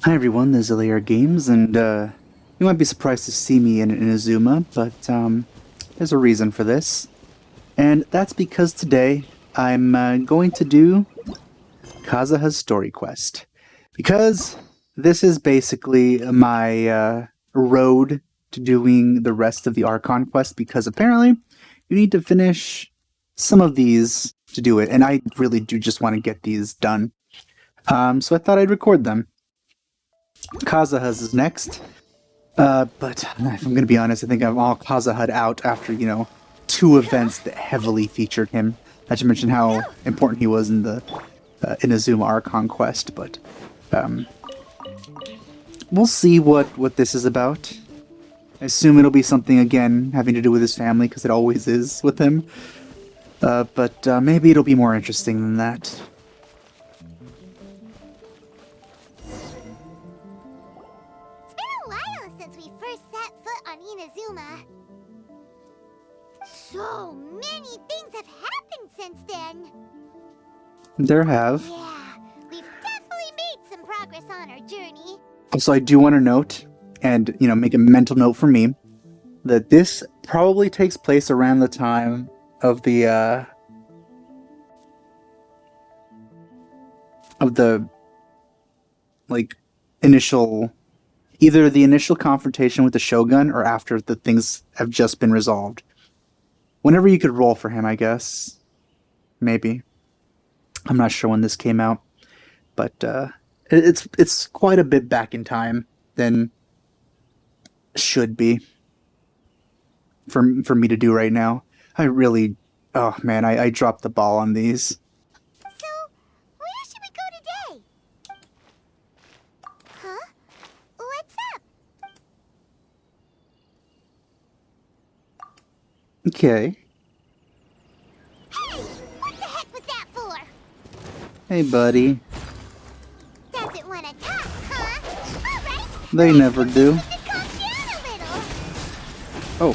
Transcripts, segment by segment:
Hi everyone, this is LAR Games, and you might be surprised to see me in Inazuma, but there's a reason for this. And that's because today I'm going to do Kazuha's story quest. Because this is basically my road to doing the rest of the Archon quest, because apparently you need to finish some of these to do it, and I really do just want to get these done. So I thought I'd record them. Kazuha's is next. But if I'm gonna be honest, I think I'm all Kazuha'd out after, two events that heavily featured him. Not to mention how important he was in the Inazuma Archon quest, but we'll see what this is about. I assume it'll be something, again, having to do with his family, because it always is with him. But maybe it'll be more interesting than that. It's been a while since we first set foot on Inazuma. So many things have happened since then. There have. Yeah, we've definitely made some progress on our journey. Also, I do want to note, and, make a mental note for me, that this probably takes place around the time of the initial, either the initial confrontation with the Shogun or after the things have just been resolved. Whenever you could roll for him, I guess. Maybe. I'm not sure when this came out, but it's quite a bit back in time than should be for me to do right now. I really, oh man, I dropped the ball on these. So, where should we go today? Huh? What's up? Okay. Hey, what the heck was that for? Hey, buddy. Doesn't want to talk, huh? Alright, They never do. to calm down a little. Oh,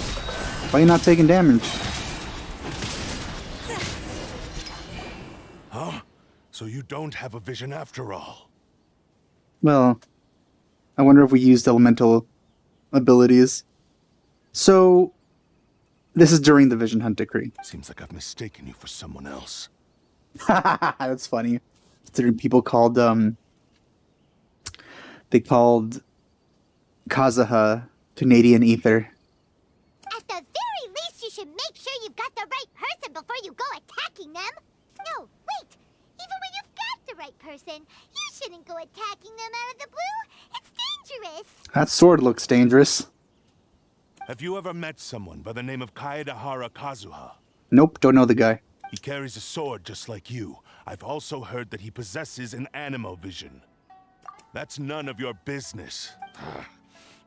why are you not taking damage? Huh? So you don't have a vision after all? Well, I wonder if we used elemental abilities. So, this is during the Vision Hunt decree. Seems like I've mistaken you for someone else. That's funny. Considering people called they called Kazuha Canadian Ether. At the very least, you should make sure you've got the right person before you go attacking them. No, wait. Even when you've got the right person, you shouldn't go attacking them out of the blue. It's dangerous. That sword looks dangerous. Have you ever met someone by the name of Kazuha? Nope, don't know the guy. He carries a sword just like you. I've also heard that he possesses an animo vision. That's none of your business.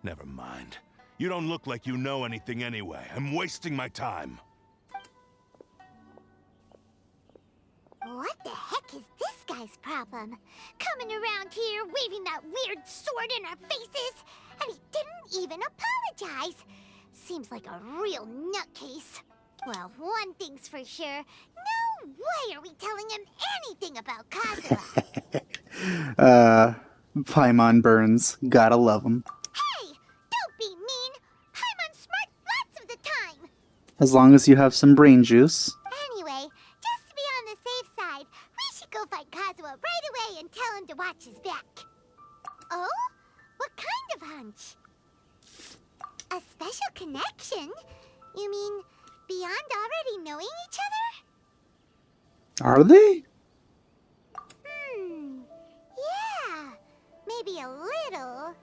Never mind. You don't look like you know anything anyway. I'm wasting my time. What the heck is this guy's problem? Coming around here, waving that weird sword in our faces, and he didn't even apologize. Seems like a real nutcase. Well, one thing's for sure. No way are we telling him anything about Kazuha. Paimon Burns. Gotta love him. Hey, don't be mean. I'm smart lots of the time. As long as you have some brain juice. Anyway, just to be on the safe side, we should go fight Kazuha right away and tell him to watch his back. Oh? What kind of hunch? A special connection? You mean beyond already knowing each other? Are they? Yeah, maybe a little.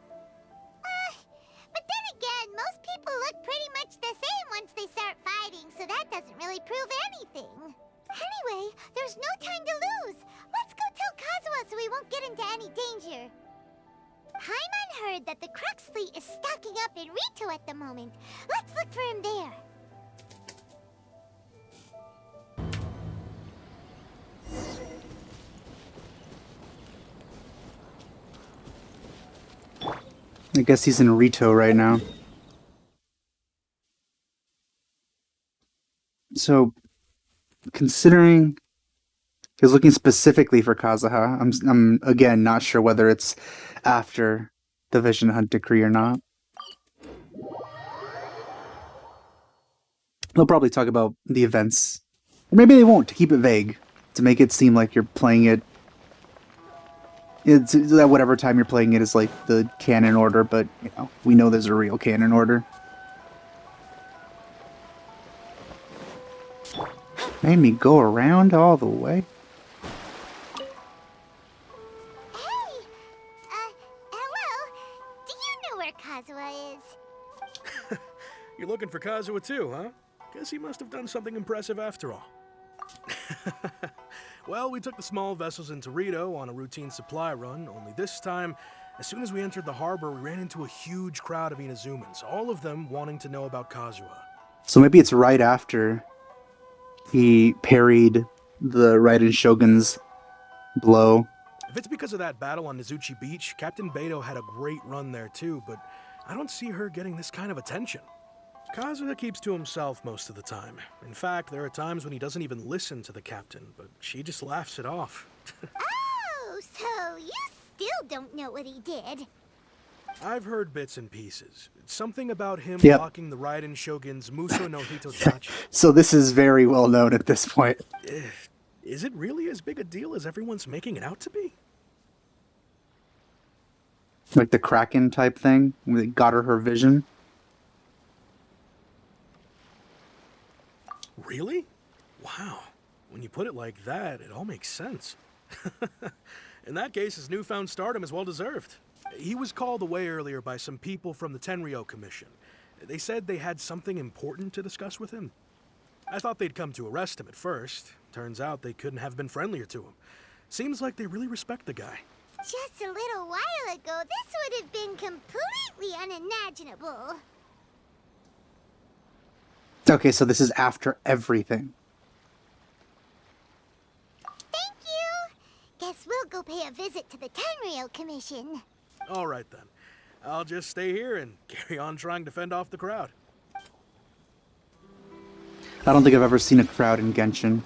But then again, most people look pretty much the same once they start fighting, so that doesn't really prove anything. Anyway, there's no time to lose. Let's go tell Kazuha so we won't get into any danger. Paimon heard that the Crux fleet is stocking up in Rito at the moment. Let's look for him there. I guess he's in Rito right now. So, considering He was looking specifically for Kazuha. I'm again not sure whether it's after the Vision Hunt decree or not. They'll probably talk about the events, or maybe they won't, to keep it vague, to make it seem like you're playing it. It's that whatever time you're playing it is like the canon order, but you know we know there's a real canon order. Made me go around all the way. Hey! Hello? Do you know where Kazuha is? You're looking for Kazuha too, huh? Guess he must have done something impressive after all. Well, we took the small vessels into Rito on a routine supply run, only this time, as soon as we entered the harbor, we ran into a huge crowd of Inazumans, all of them wanting to know about Kazuha. So maybe it's right after he parried the Raiden Shogun's blow. If it's because of that battle on Nizuchi Beach, Captain Beto had a great run there too, but I don't see her getting this kind of attention. Kazuha keeps to himself most of the time. In fact, there are times when he doesn't even listen to the captain, but she just laughs it off. Oh, so you still don't know what he did? I've heard bits and pieces. Something about him Yep. blocking the Raiden Shogun's Muso no Hitotachi. So this is very well known at this point. Is it really as big a deal as everyone's making it out to be? Like the Kraken type thing, where they got her vision. Really? Wow. When you put it like that, it all makes sense. In that case, his newfound stardom is well deserved. He was called away earlier by some people from the Tenryo Commission. They said they had something important to discuss with him. I thought they'd come to arrest him at first. Turns out they couldn't have been friendlier to him. Seems like they really respect the guy. Just a little while ago, this would have been completely unimaginable. Okay, so this is after everything. Thank you! Guess we'll go pay a visit to the Tenryo Commission. All right then. I'll just stay here and carry on trying to fend off the crowd. I don't think I've ever seen a crowd in Genshin.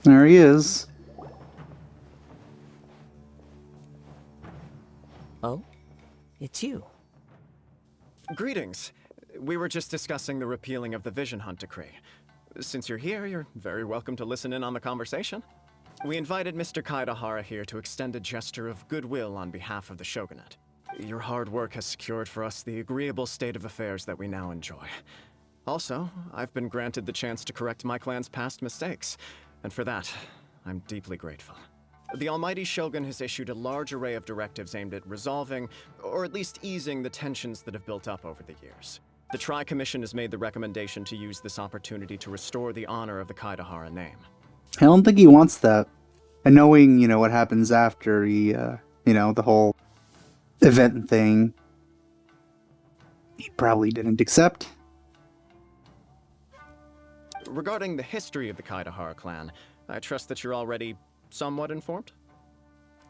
There he is. Oh? It's you. Greetings. We were just discussing the repealing of the Vision Hunt decree. Since you're here, you're very welcome to listen in on the conversation. We invited Mr. Kaidahara here to extend a gesture of goodwill on behalf of the Shogunate. Your hard work has secured for us the agreeable state of affairs that we now enjoy. Also, I've been granted the chance to correct my clan's past mistakes, and for that, I'm deeply grateful. The Almighty Shogun has issued a large array of directives aimed at resolving, or at least easing, the tensions that have built up over the years. The Tri-Commission has made the recommendation to use this opportunity to restore the honor of the Kaidahara name. I don't think he wants that. And knowing, you know, what happens after he, you know, the whole event thing, he probably didn't accept. Regarding the history of the Kaidahara clan, I trust that you're already somewhat informed?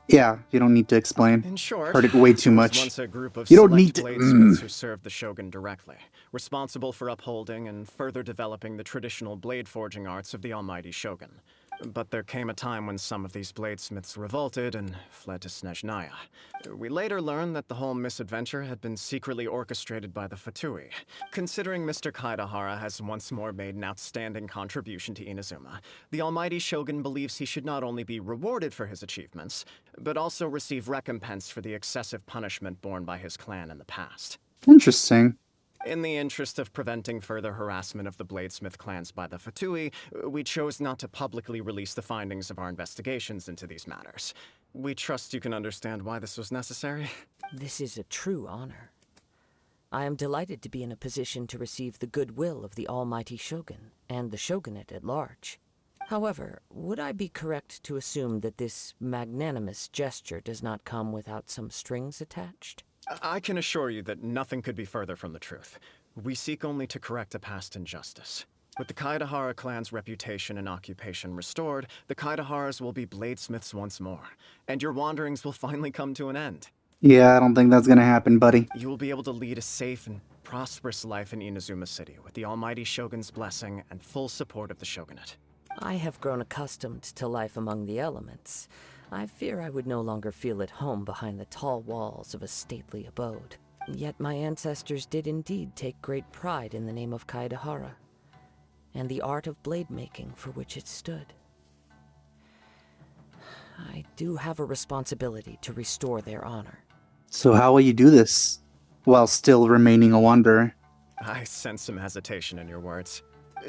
Yeah, you don't need to explain. In short, Heard it way too there was much. once a group of You don't select need to- bladesmiths who served the Shogun directly, responsible for upholding and further developing the traditional blade forging arts of the Almighty Shogun. But there came a time when some of these bladesmiths revolted and fled to Snezhnaya. We later learned that the whole misadventure had been secretly orchestrated by the Fatui. Considering Mr. Kaidahara has once more made an outstanding contribution to Inazuma, the Almighty Shogun believes he should not only be rewarded for his achievements, but also receive recompense for the excessive punishment borne by his clan in the past. Interesting. In the interest of preventing further harassment of the Bladesmith clans by the Fatui, we chose not to publicly release the findings of our investigations into these matters. We trust you can understand why this was necessary. This is a true honor. I am delighted to be in a position to receive the goodwill of the Almighty Shogun and the Shogunate at large. However, would I be correct to assume that this magnanimous gesture does not come without some strings attached? I can assure you that nothing could be further from the truth. We seek only to correct a past injustice. With the Kaedahara clan's reputation and occupation restored, the Kaedaharas will be bladesmiths once more, and your wanderings will finally come to an end. Yeah, I don't think that's gonna happen, buddy. You will be able to lead a safe and prosperous life in Inazuma City with the Almighty Shogun's blessing and full support of the Shogunate. I have grown accustomed to life among the elements. I fear I would no longer feel at home behind the tall walls of a stately abode. Yet my ancestors did indeed take great pride in the name of Kaedahara, and the art of blade making for which it stood. I do have a responsibility to restore their honor. So how will you do this while still remaining a wanderer? I sense some hesitation in your words.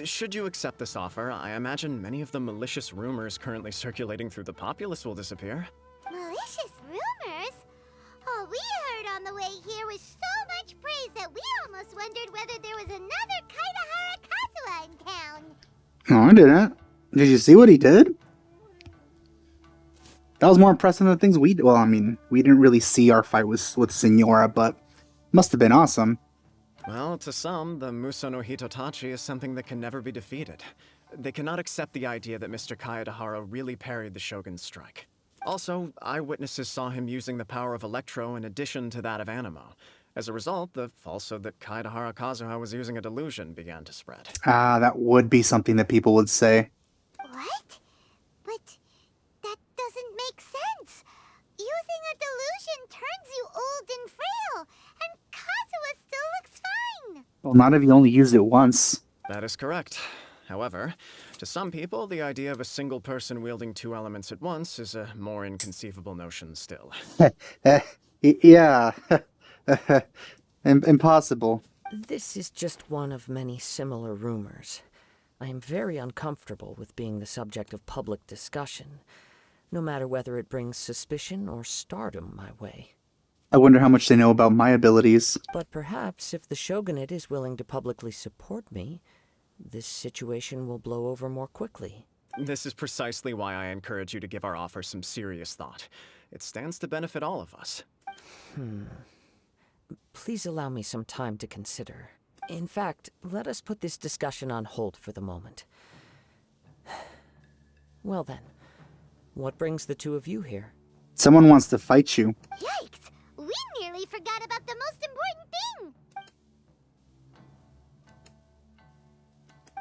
Should you accept this offer, I imagine many of the malicious rumors currently circulating through the populace will disappear. Malicious rumors? All we heard on the way here was so much praise that we almost wondered whether there was another Kaedahara Kazuha in town. No, I didn't. Did you see what he did? That was more impressive than the things we did. Well, I mean, we didn't really see our fight with Signora, but must have been awesome. Well, to some, the Muso no Hitotachi is something that can never be defeated. They cannot accept the idea that Mr. Kaedahara really parried the Shogun's strike. Also, eyewitnesses saw him using the power of Electro in addition to that of Animo. As a result, the falsehood that Kaedahara Kazuha was using a delusion began to spread. Ah, that would be something that people would say. What? But that doesn't make sense. Using a delusion turns you old and frail, and Kazuha still looks fine. Well, not if you only used it once. That is correct. However, to some people, the idea of a single person wielding two elements at once is a more inconceivable notion still. Yeah. Impossible. This is just one of many similar rumors. I am very uncomfortable with being the subject of public discussion, no matter whether it brings suspicion or stardom my way. I wonder how much they know about my abilities. But perhaps if the Shogunate is willing to publicly support me, this situation will blow over more quickly. This is precisely why I encourage you to give our offer some serious thought. It stands to benefit all of us. Please allow me some time to consider. In fact, let us put this discussion on hold for the moment. Well then, what brings the two of you here? Someone wants to fight you. Yikes! We nearly forgot about the most important thing!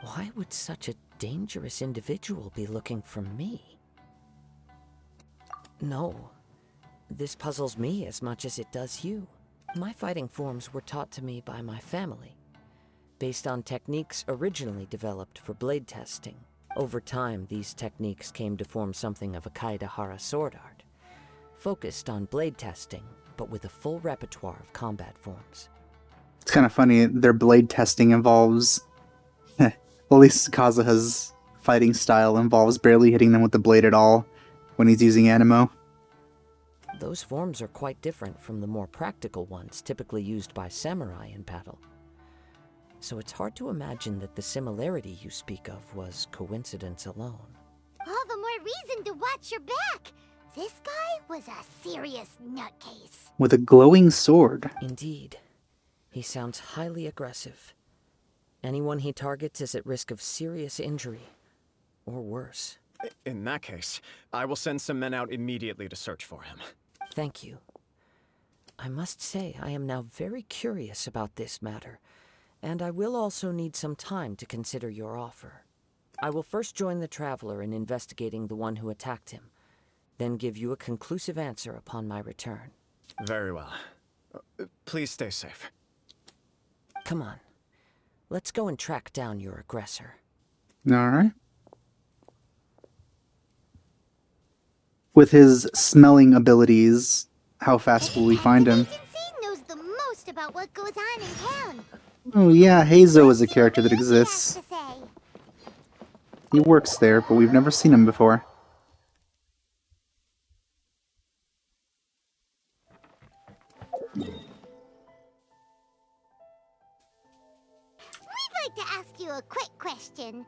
Why would such a dangerous individual be looking for me? No, this puzzles me as much as it does you. My fighting forms were taught to me by my family, based on techniques originally developed for blade testing. Over time, these techniques came to form something of a Kaedahara sword art, focused on blade testing, but with a full repertoire of combat forms. It's kind of funny, their blade testing involves... Well, at least Kazuha's fighting style involves barely hitting them with the blade at all when he's using Animo. Those forms are quite different from the more practical ones typically used by samurai in battle. So it's hard to imagine that the similarity you speak of was coincidence alone. All the more reason to watch your back! This guy was a serious nutcase. With a glowing sword. Indeed. He sounds highly aggressive. Anyone he targets is at risk of serious injury, or worse. In that case, I will send some men out immediately to search for him. Thank you. I must say I am now very curious about this matter, and I will also need some time to consider your offer. I will first join the Traveler in investigating the one who attacked him, then give you a conclusive answer upon my return. Very well. Please stay safe. Come on. Let's go and track down your aggressor. Alright. With his smelling abilities, how fast will we find him? Agency knows the most about what goes on in town. Oh yeah, Heizo is a character that He has to exists. say. He works there, but we've never seen him before. We'd like to ask you a quick question.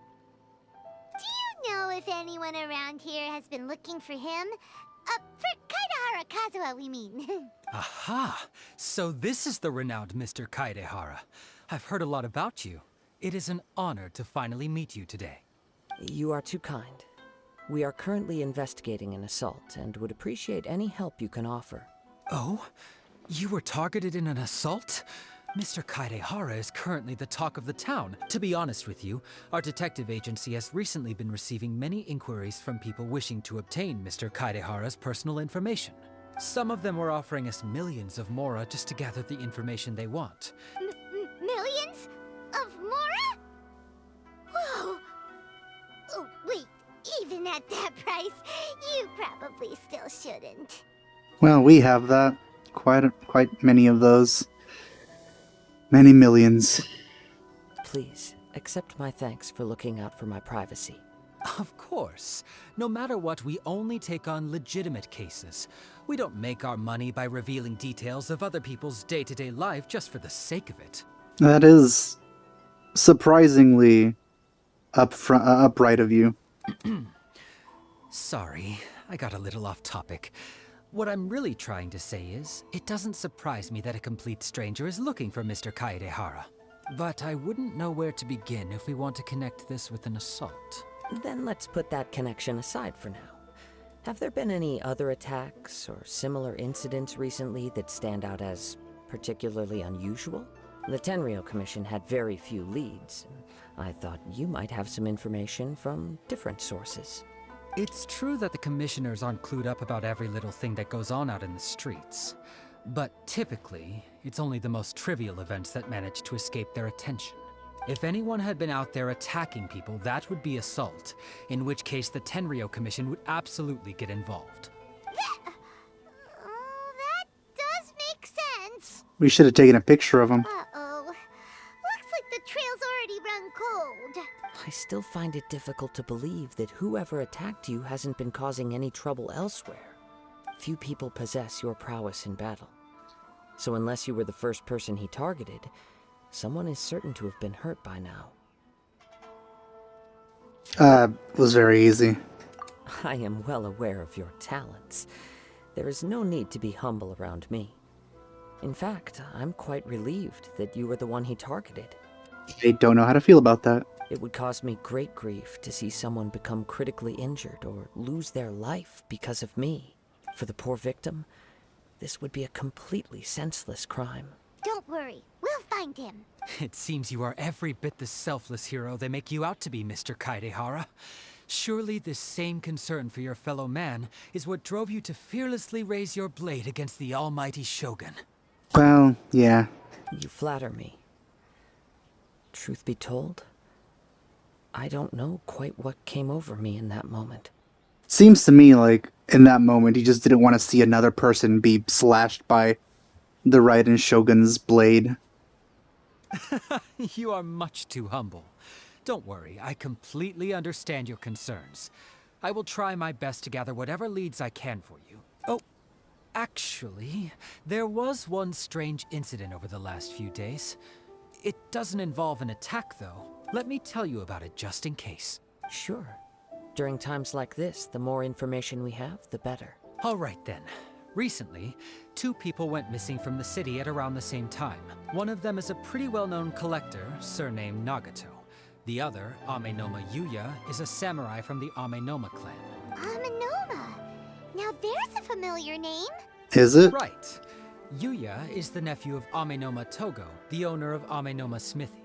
Do you know if anyone around here has been looking for him? For Kaidahara Kazuha, we mean. Aha! So this is the renowned Mr. Kaidehara. I've heard a lot about you. It is an honor to finally meet you today. You are too kind. We are currently investigating an assault and would appreciate any help you can offer. Oh? You were targeted in an assault? Mr. Kaidehara is currently the talk of the town. To be honest with you, our detective agency has recently been receiving many inquiries from people wishing to obtain Mr. Kaidehara's personal information. Some of them were offering us millions of mora just to gather the information they want. Millions? Of mora? Whoa! Oh, wait, even at that price, you probably still shouldn't. Well, we have that. Quite many of those. Many millions. Please, accept my thanks for looking out for my privacy. Of course. No matter what, we only take on legitimate cases. We don't make our money by revealing details of other people's day-to-day life just for the sake of it. That is surprisingly upright of you. Sorry, I got a little off topic. What I'm really trying to say is, it doesn't surprise me that a complete stranger is looking for Mr. Kaidehara. But I wouldn't know where to begin if we want to connect this with an assault. Then let's put that connection aside for now. Have there been any other attacks or similar incidents recently that stand out as particularly unusual? The Tenryou Commission had very few leads, and I thought you might have some information from different sources. It's true that the commissioners aren't clued up about every little thing that goes on out in the streets. But typically, it's only the most trivial events that manage to escape their attention. If anyone had been out there attacking people, that would be assault, in which case the Tenryou Commission would absolutely get involved. That does make sense. We should have taken a picture of him. Uh-oh. Looks like the trail's already run cold. I still find it difficult to believe that whoever attacked you hasn't been causing any trouble elsewhere. Few people possess your prowess in battle. So unless you were the first person he targeted, someone is certain to have been hurt by now. It was very easy. I am well aware of your talents. There is no need to be humble around me. In fact, I'm quite relieved that you were the one he targeted. I don't know how to feel about that. It would cause me great grief to see someone become critically injured or lose their life because of me. For the poor victim, this would be a completely senseless crime. Don't worry, we'll find him. It seems you are every bit the selfless hero they make you out to be, Mr. Kaidehara. Surely this same concern for your fellow man is what drove you to fearlessly raise your blade against the almighty Shogun. Well, yeah. You flatter me. Truth be told, I don't know quite what came over me in that moment. Seems to me like in that moment he just didn't want to see another person be slashed by the Raiden Shogun's blade. You are much too humble. Don't worry, I completely understand your concerns. I will try my best to gather whatever leads I can for you. Oh, actually, there was one strange incident over the last few days. It doesn't involve an attack, though. Let me tell you about it just in case. Sure. During times like this, the more information we have, the better. All right then. Recently, 2 people went missing from the city at around the same time. One of them is a pretty well-known collector, surnamed Nagato. The other, Amenoma Yuya, is a samurai from the Amenoma clan. Amenoma. Now there's a familiar name. Is it? Right. Yuya is the nephew of Amenoma Togo, the owner of Amenoma Smithy.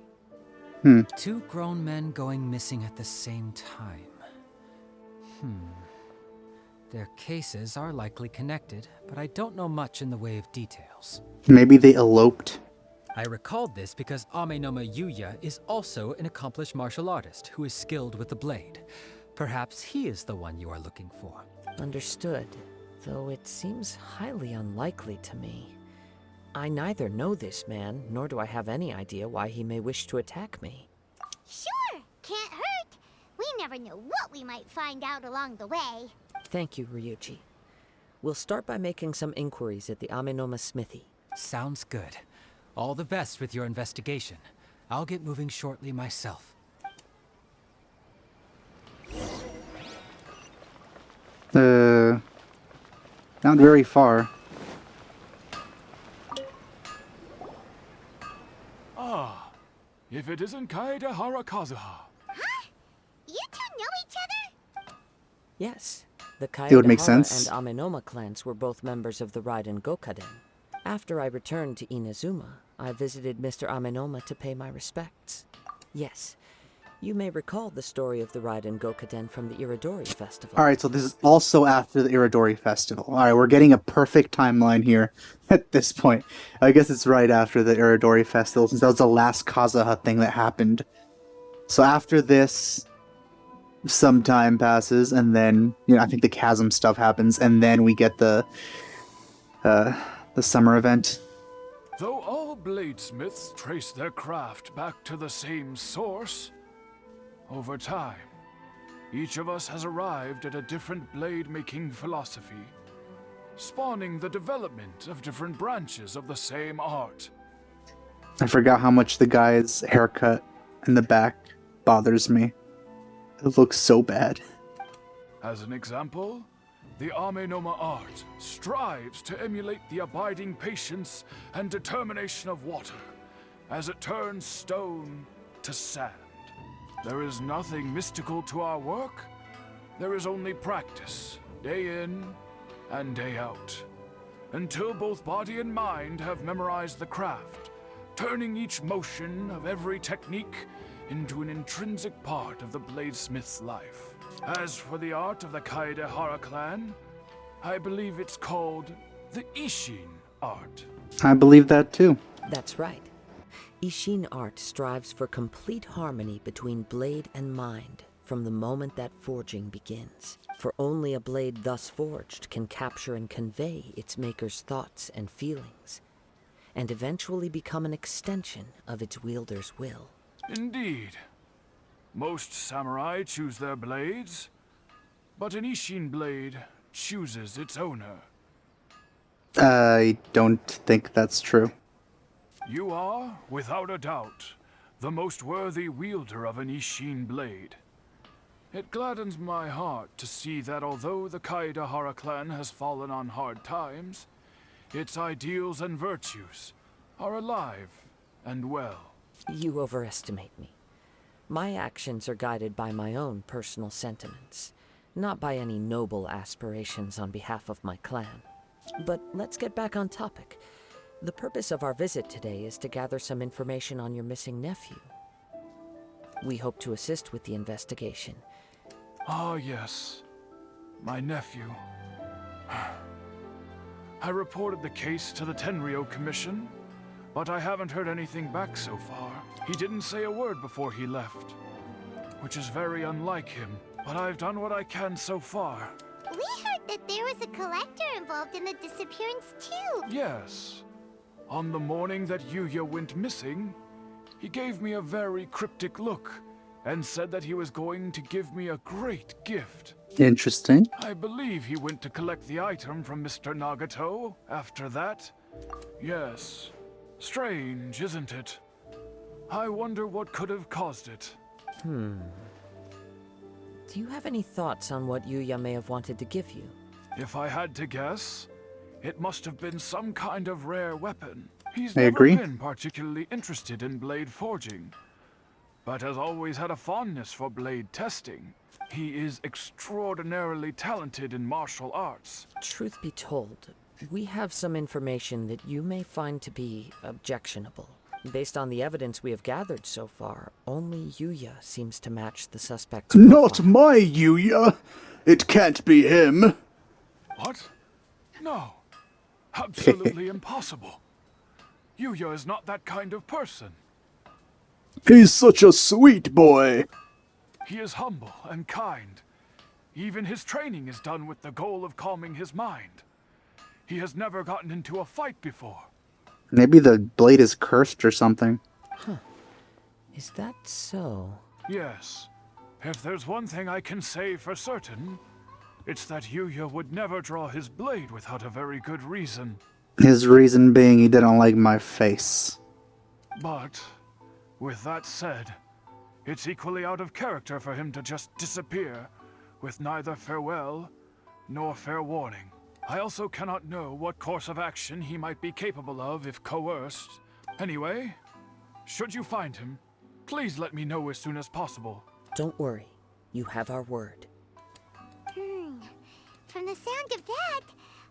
2 grown men going missing at the same time. Their cases are likely connected, but I don't know much in the way of details. Maybe they eloped. I recalled this because Amenoma Yuya is also an accomplished martial artist who is skilled with the blade. Perhaps he is the one you are looking for. Understood, though it seems highly unlikely to me. I neither know this man, nor do I have any idea why he may wish to attack me. Sure, can't hurt. We never know what we might find out along the way. Thank you, Ryuji. We'll start by making some inquiries at the Amenoma Smithy. Sounds good. All the best with your investigation. I'll get moving shortly myself. Not very far. Ah, if it isn't Kazuha Kazuha. You two know each other? Yes, the It would make Kaedahara sense. and Amenoma clans were both members of the Raiden Gokaden. After I returned to Inazuma, I visited Mr. Amenoma to pay my respects. Yes, you may recall the story of the Raiden Gokaden from the Iridori Festival. Alright, so this is also after the Iridori Festival. Alright, we're getting a perfect timeline here at this point. I guess it's right after the Iridori Festival, since that was the last Kazuha thing that happened. So after this, some time passes, and then, I think the Chasm stuff happens, and then we get the summer event. Though all bladesmiths trace their craft back to the same source, over time, each of us has arrived at a different blade-making philosophy, spawning the development of different branches of the same art. I forgot how much the guy's haircut in the back bothers me. It looks so bad. As an example, the Amenoma art strives to emulate the abiding patience and determination of water as it turns stone to sand. There is nothing mystical to our work. There is only practice, day in and day out, until both body and mind have memorized the craft, turning each motion of every technique into an intrinsic part of the bladesmith's life. As for the art of the Kaedahara clan, I believe it's called the Ishin art. I believe that too. That's right. Ishin art strives for complete harmony between blade and mind from the moment that forging begins. For only a blade thus forged can capture and convey its maker's thoughts and feelings, and eventually become an extension of its wielder's will. Indeed. Most samurai choose their blades, but an Ishin blade chooses its owner. I don't think that's true. You are, without a doubt, the most worthy wielder of an Ishin blade. It gladdens my heart to see that although the Kaedahara clan has fallen on hard times, its ideals and virtues are alive and well. You overestimate me. My actions are guided by my own personal sentiments, not by any noble aspirations on behalf of my clan. But let's get back on topic. The purpose of our visit today is to gather some information on your missing nephew. We hope to assist with the investigation. Ah, yes. My nephew. I reported the case to the Tenryou Commission, but I haven't heard anything back so far. He didn't say a word before he left, which is very unlike him, but I've done what I can so far. We heard that there was a collector involved in the disappearance too. Yes. On the morning that Yuya went missing, he gave me a very cryptic look and said that he was going to give me a great gift. Interesting. I believe he went to collect the item from Mr. Nagato after that. Yes. Strange, isn't it? I wonder what could have caused it. Do you have any thoughts on what Yuya may have wanted to give you? If I had to guess, it must have been some kind of rare weapon. He's I never agree. been particularly interested in blade forging, but has always had a fondness for blade testing. He is extraordinarily talented in martial arts. Truth be told, we have some information that you may find to be objectionable. Based on the evidence we have gathered so far, only Yuya seems to match the suspect's Not profile. my Yuya! It can't be him! What? No. Absolutely impossible. Yuya is not that kind of person. He's such a sweet boy! He is humble and kind. Even his training is done with the goal of calming his mind. He has never gotten into a fight before. Maybe the blade is cursed or something. Is that so? Yes. If there's one thing I can say for certain, it's that Yuya would never draw his blade without a very good reason. His reason being he didn't like my face. But, with that said, it's equally out of character for him to just disappear, with neither farewell nor fair warning. I also cannot know what course of action he might be capable of if coerced. Anyway, should you find him, please let me know as soon as possible. Don't worry. You have our word. From the sound of that,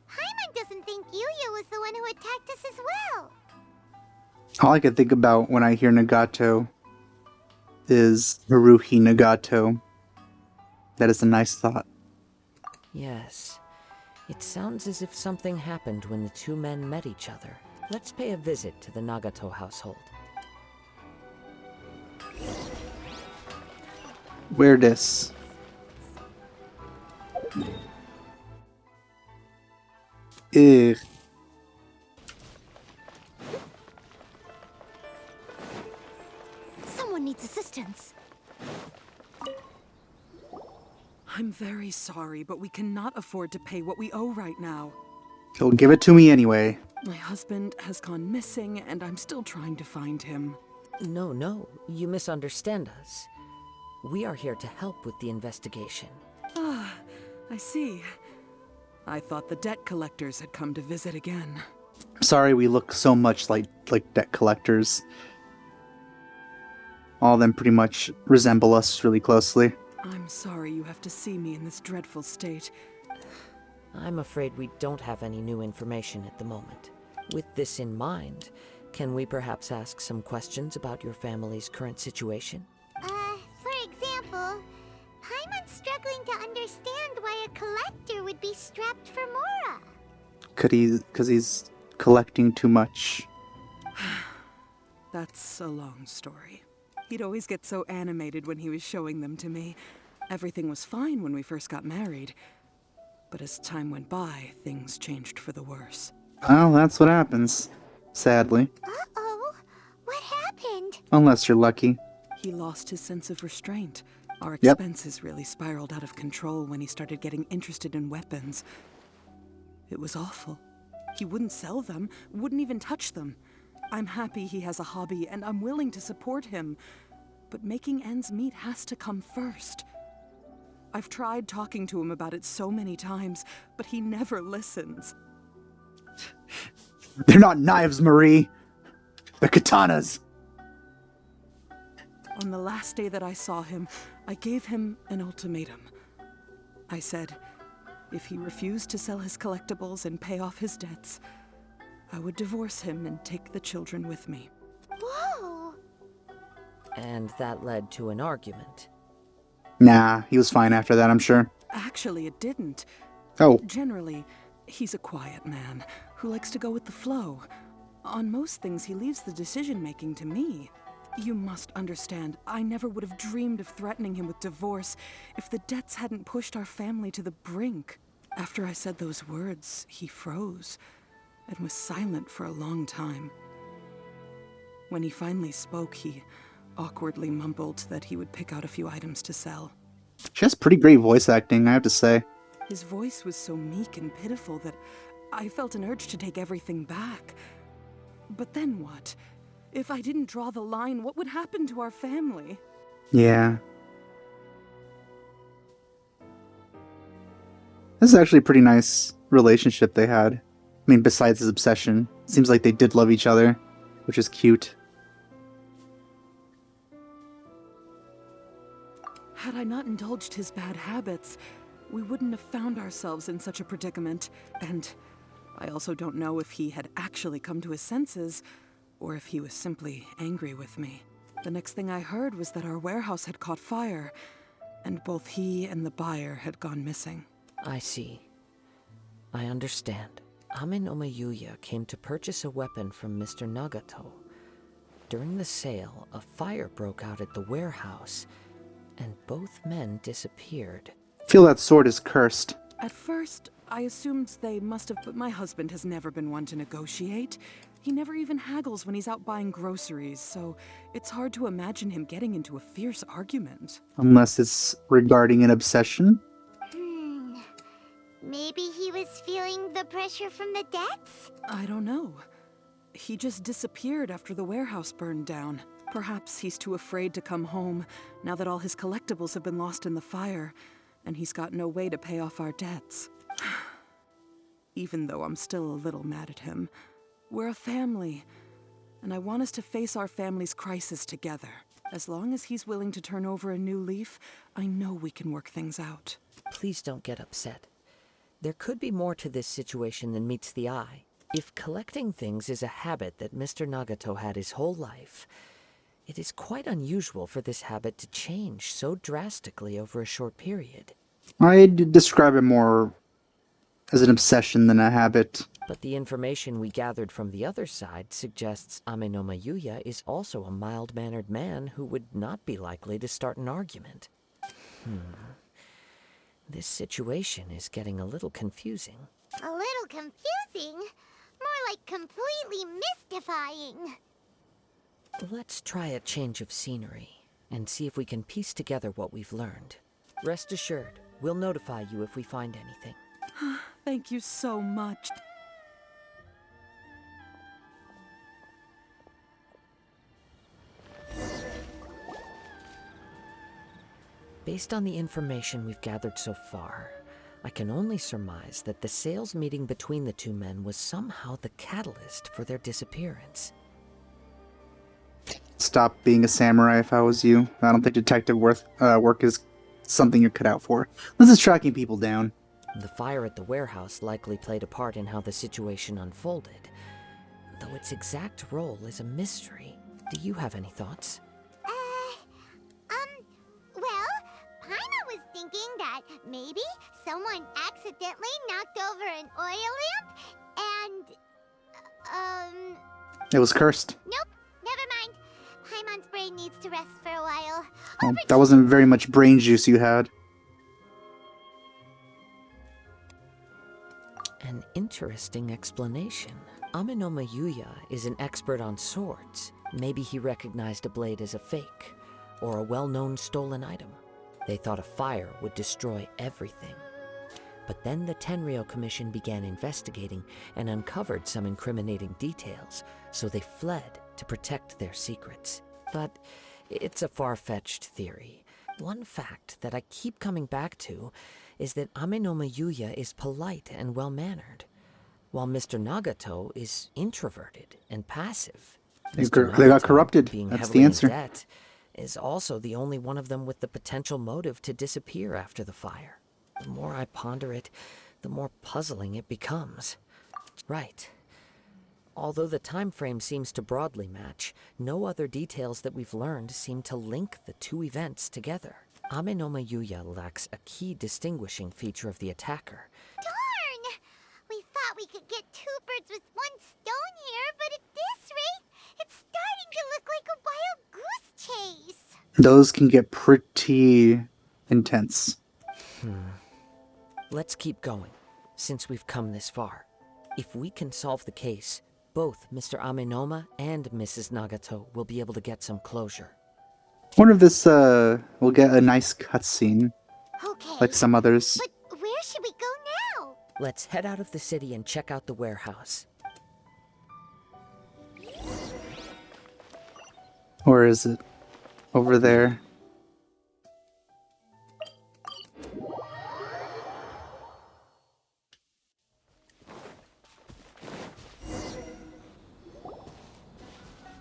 Paimon doesn't think Yuya was the one who attacked us as well. All I can think about when I hear Nagato is Haruhi Nagato. That is a nice thought. Yes. It sounds as if something happened when the two men met each other. Let's pay a visit to the Nagato household. Where this? Ugh. Someone needs assistance. I'm very sorry, but we cannot afford to pay what we owe right now. He'll give it to me anyway. My husband has gone missing, and I'm still trying to find him. No, you misunderstand us. We are here to help with the investigation. Ah, I see. I thought the debt collectors had come to visit again. Sorry we look so much like debt collectors. All of them pretty much resemble us really closely. I'm sorry you have to see me in this dreadful state. I'm afraid we don't have any new information at the moment. With this in mind, can we perhaps ask some questions about your family's current situation? For example, Paimon's struggling to understand why a collector would be strapped for Mora. Because he's collecting too much. That's a long story. He'd always get so animated when he was showing them to me. Everything was fine when we first got married. But as time went by, things changed for the worse. Well, that's what happens. Sadly. Uh-oh, what happened? Unless you're lucky. He lost his sense of restraint. Our Yep. expenses really spiraled out of control when he started getting interested in weapons. It was awful. He wouldn't sell them, wouldn't even touch them. I'm happy he has a hobby, and I'm willing to support him. But making ends meet has to come first. I've tried talking to him about it so many times, but he never listens. They're not knives, Marie. They're katanas. On the last day that I saw him, I gave him an ultimatum. I said, if he refused to sell his collectibles and pay off his debts, I would divorce him and take the children with me. Whoa! And that led to an argument. Nah, he was fine after that, I'm sure. Actually, it didn't. Oh, Generally, he's a quiet man who likes to go with the flow. On most things, he leaves the decision-making to me. You must understand, I never would have dreamed of threatening him with divorce if the debts hadn't pushed our family to the brink. After I said those words, he froze and was silent for a long time. When he finally spoke, he awkwardly mumbled that he would pick out a few items to sell. she has pretty great voice acting, I have to say. His voice was so meek and pitiful that I felt an urge to take everything back. But then what? If I didn't draw the line, what would happen to our family? Yeah. This is actually a pretty nice relationship they had. I mean, besides his obsession. Seems like they did love each other, which is cute. Had I not indulged his bad habits, we wouldn't have found ourselves in such a predicament. And I also don't know if he had actually come to his senses, or if he was simply angry with me. The next thing I heard was that our warehouse had caught fire, and both he and the buyer had gone missing. I see. I understand. Ame no Yuya came to purchase a weapon from Mr. Nagato. During the sale, a fire broke out at the warehouse, and both men disappeared. I feel that sword is cursed. At first, I assumed they must have, but my husband has never been one to negotiate. He never even haggles when he's out buying groceries, so it's hard to imagine him getting into a fierce argument. Unless it's regarding an obsession. Maybe he was feeling the pressure from the debts? I don't know. He just disappeared after the warehouse burned down. Perhaps he's too afraid to come home now that all his collectibles have been lost in the fire, and he's got no way to pay off our debts. even though I'm still a little mad at him. We're a family, and I want us to face our family's crisis together. As long as he's willing to turn over a new leaf, I know we can work things out. Please don't get upset. There could be more to this situation than meets the eye. If collecting things is a habit that Mr. Nagato had his whole life, it is quite unusual for this habit to change so drastically over a short period. I'd describe it more as an obsession than a habit. But the information we gathered from the other side suggests Amenoma Yuya is also a mild-mannered man who would not be likely to start an argument. This situation is getting a little confusing. A little confusing? More like completely mystifying. Let's try a change of scenery and see if we can piece together what we've learned. Rest assured, we'll notify you if we find anything. Thank you so much. Based on the information we've gathered so far, I can only surmise that the sales meeting between the two men was somehow the catalyst for their disappearance. Stop being a samurai if I was you. I don't think detective work is something you're cut out for. This is tracking people down. The fire at the warehouse likely played a part in how the situation unfolded, though its exact role is a mystery. Do you have any thoughts? Well, Paimon was thinking that maybe someone accidentally knocked over an oil lamp and, It was cursed. nope, never mind. Paimon's brain needs to rest for a while. Well, that wasn't very much brain juice you had. An interesting explanation. Amenoma Yuya is an expert on swords. Maybe he recognized a blade as a fake, or a well-known stolen item. They thought a fire would destroy everything. But then the Tenryou Commission began investigating and uncovered some incriminating details, so they fled to protect their secrets. But it's a far-fetched theory. One fact that I keep coming back to is that Amenoma Yuya is polite and well-mannered, while Mr. Nagato is introverted and passive. They Mr. got Nagato, corrupted. being That's heavily the in answer. debt, is also the only one of them with the potential motive to disappear after the fire. The more I ponder it, the more puzzling it becomes. Right. Although the time frame seems to broadly match, no other details that we've learned seem to link the two events together. Amenoma Yuya lacks a key distinguishing feature of the attacker. darn! We thought we could get two birds with one stone here, but at this rate, it's starting to look like a wild goose chase. Those can get pretty intense. Let's keep going, since we've come this far. If we can solve the case, both Mr. Amenoma and Mrs. Nagato will be able to get some closure. Wonder if this will get a nice cutscene Okay, like some others. but where should we go now? Let's head out of the city and check out the warehouse. Or is it over there?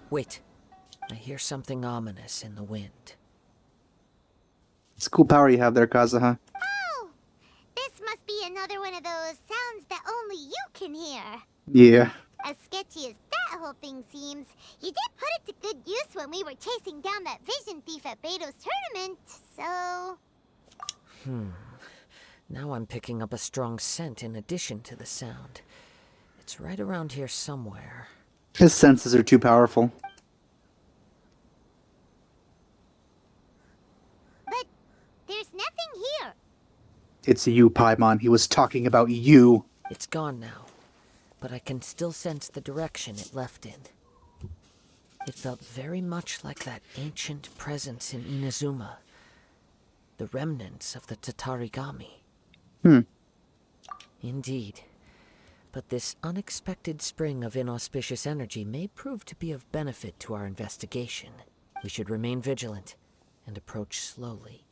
Wait, I hear something ominous in the wind. It's a cool power you have there, Kazuha. Oh, this must be another one of those sounds that only you can hear. Yeah. As sketchy as that whole thing seems, you did put it to good use when we were chasing down that vision thief at Beto's tournament, so... Now I'm picking up a strong scent in addition to the sound. It's right around here somewhere. His senses are too powerful. But there's nothing here. It's you, Paimon. He was talking about you. It's gone now, but I can still sense the direction it left in. It felt very much like that ancient presence in Inazuma. The remnants of the Tatarigami. Indeed. But this unexpected spring of inauspicious energy may prove to be of benefit to our investigation. We should remain vigilant and approach slowly.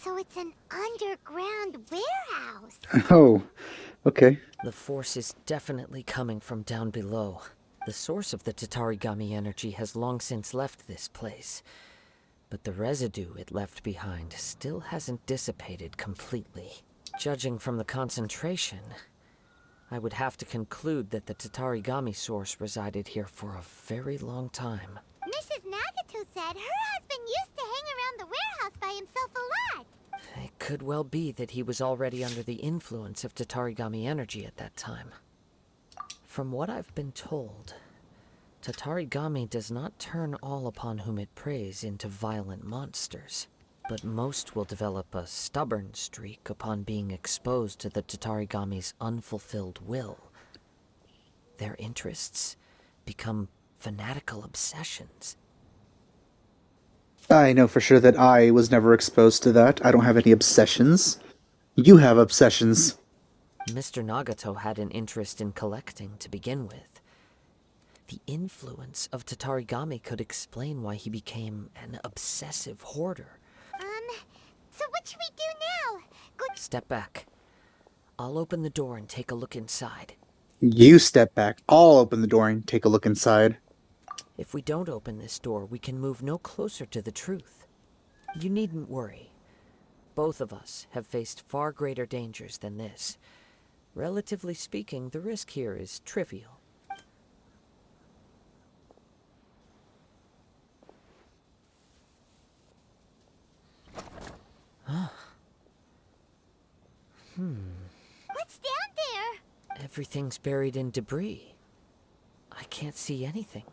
So it's an underground warehouse. Oh, okay. The force is definitely coming from down below. The source of the Tatarigami energy has long since left this place, but the residue it left behind still hasn't dissipated completely. Judging from the concentration, I would have to conclude that the Tatarigami source resided here for a very long time. Mrs. Nagato said her husband used to hang around the warehouse by himself a lot. It could well be that he was already under the influence of Tatarigami energy at that time. From what I've been told, Tatarigami does not turn all upon whom it preys into violent monsters, but most will develop a stubborn streak upon being exposed to the Tatarigami's unfulfilled will. Their interests become fanatical obsessions. I know for sure that I was never exposed to that. I don't have any obsessions. You have obsessions. Mr. Nagato had an interest in collecting to begin with. The influence of Tatarigami could explain why he became an obsessive hoarder. So what should we do now? Step back. I'll open the door and take a look inside. You step back. I'll open the door and take a look inside. If we don't open this door, we can move no closer to the truth. You needn't worry. Both of us have faced far greater dangers than this. Relatively speaking, the risk here is trivial. What's down there? Everything's buried in debris. I can't see anything.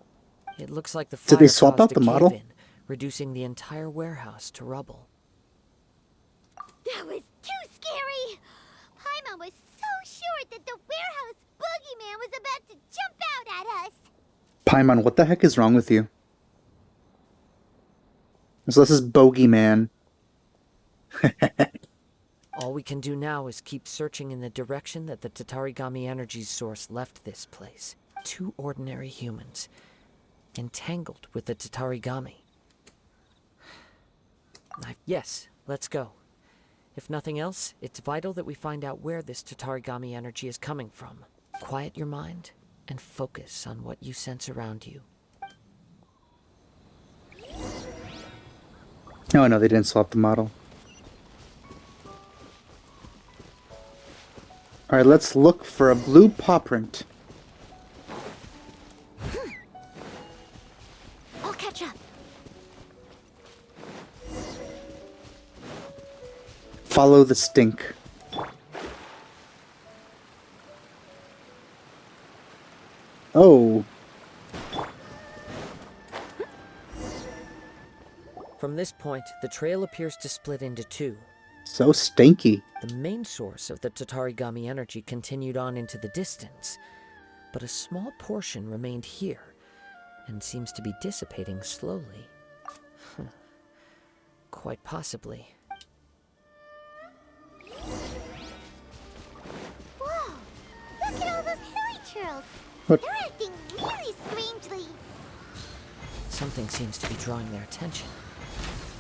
It looks like the fire Did they swap caused out the a model? cave-in, reducing the entire warehouse to rubble. That was too scary! Paimon was so sure that the warehouse boogeyman was about to jump out at us! Paimon, what the heck is wrong with you? So this is Bogeyman. All we can do now is keep searching in the direction that the Tatarigami energy's source left this place. Two ordinary humans, entangled with the Tatarigami. Yes, let's go. If nothing else, it's vital that we find out where this Tatarigami energy is coming from. Quiet your mind and focus on what you sense around you. Oh no, they didn't swap the model. Alright, let's look for a blue paw print. I'll catch up. Follow the stink. Oh. From this point, the trail appears to split into two. So stinky. The main source of the Tatarigami energy continued on into the distance, but a small portion remained here, and seems to be dissipating slowly. Quite possibly. Whoa! Look at all those hilly churls! What? They're acting really strangely. Something seems to be drawing their attention.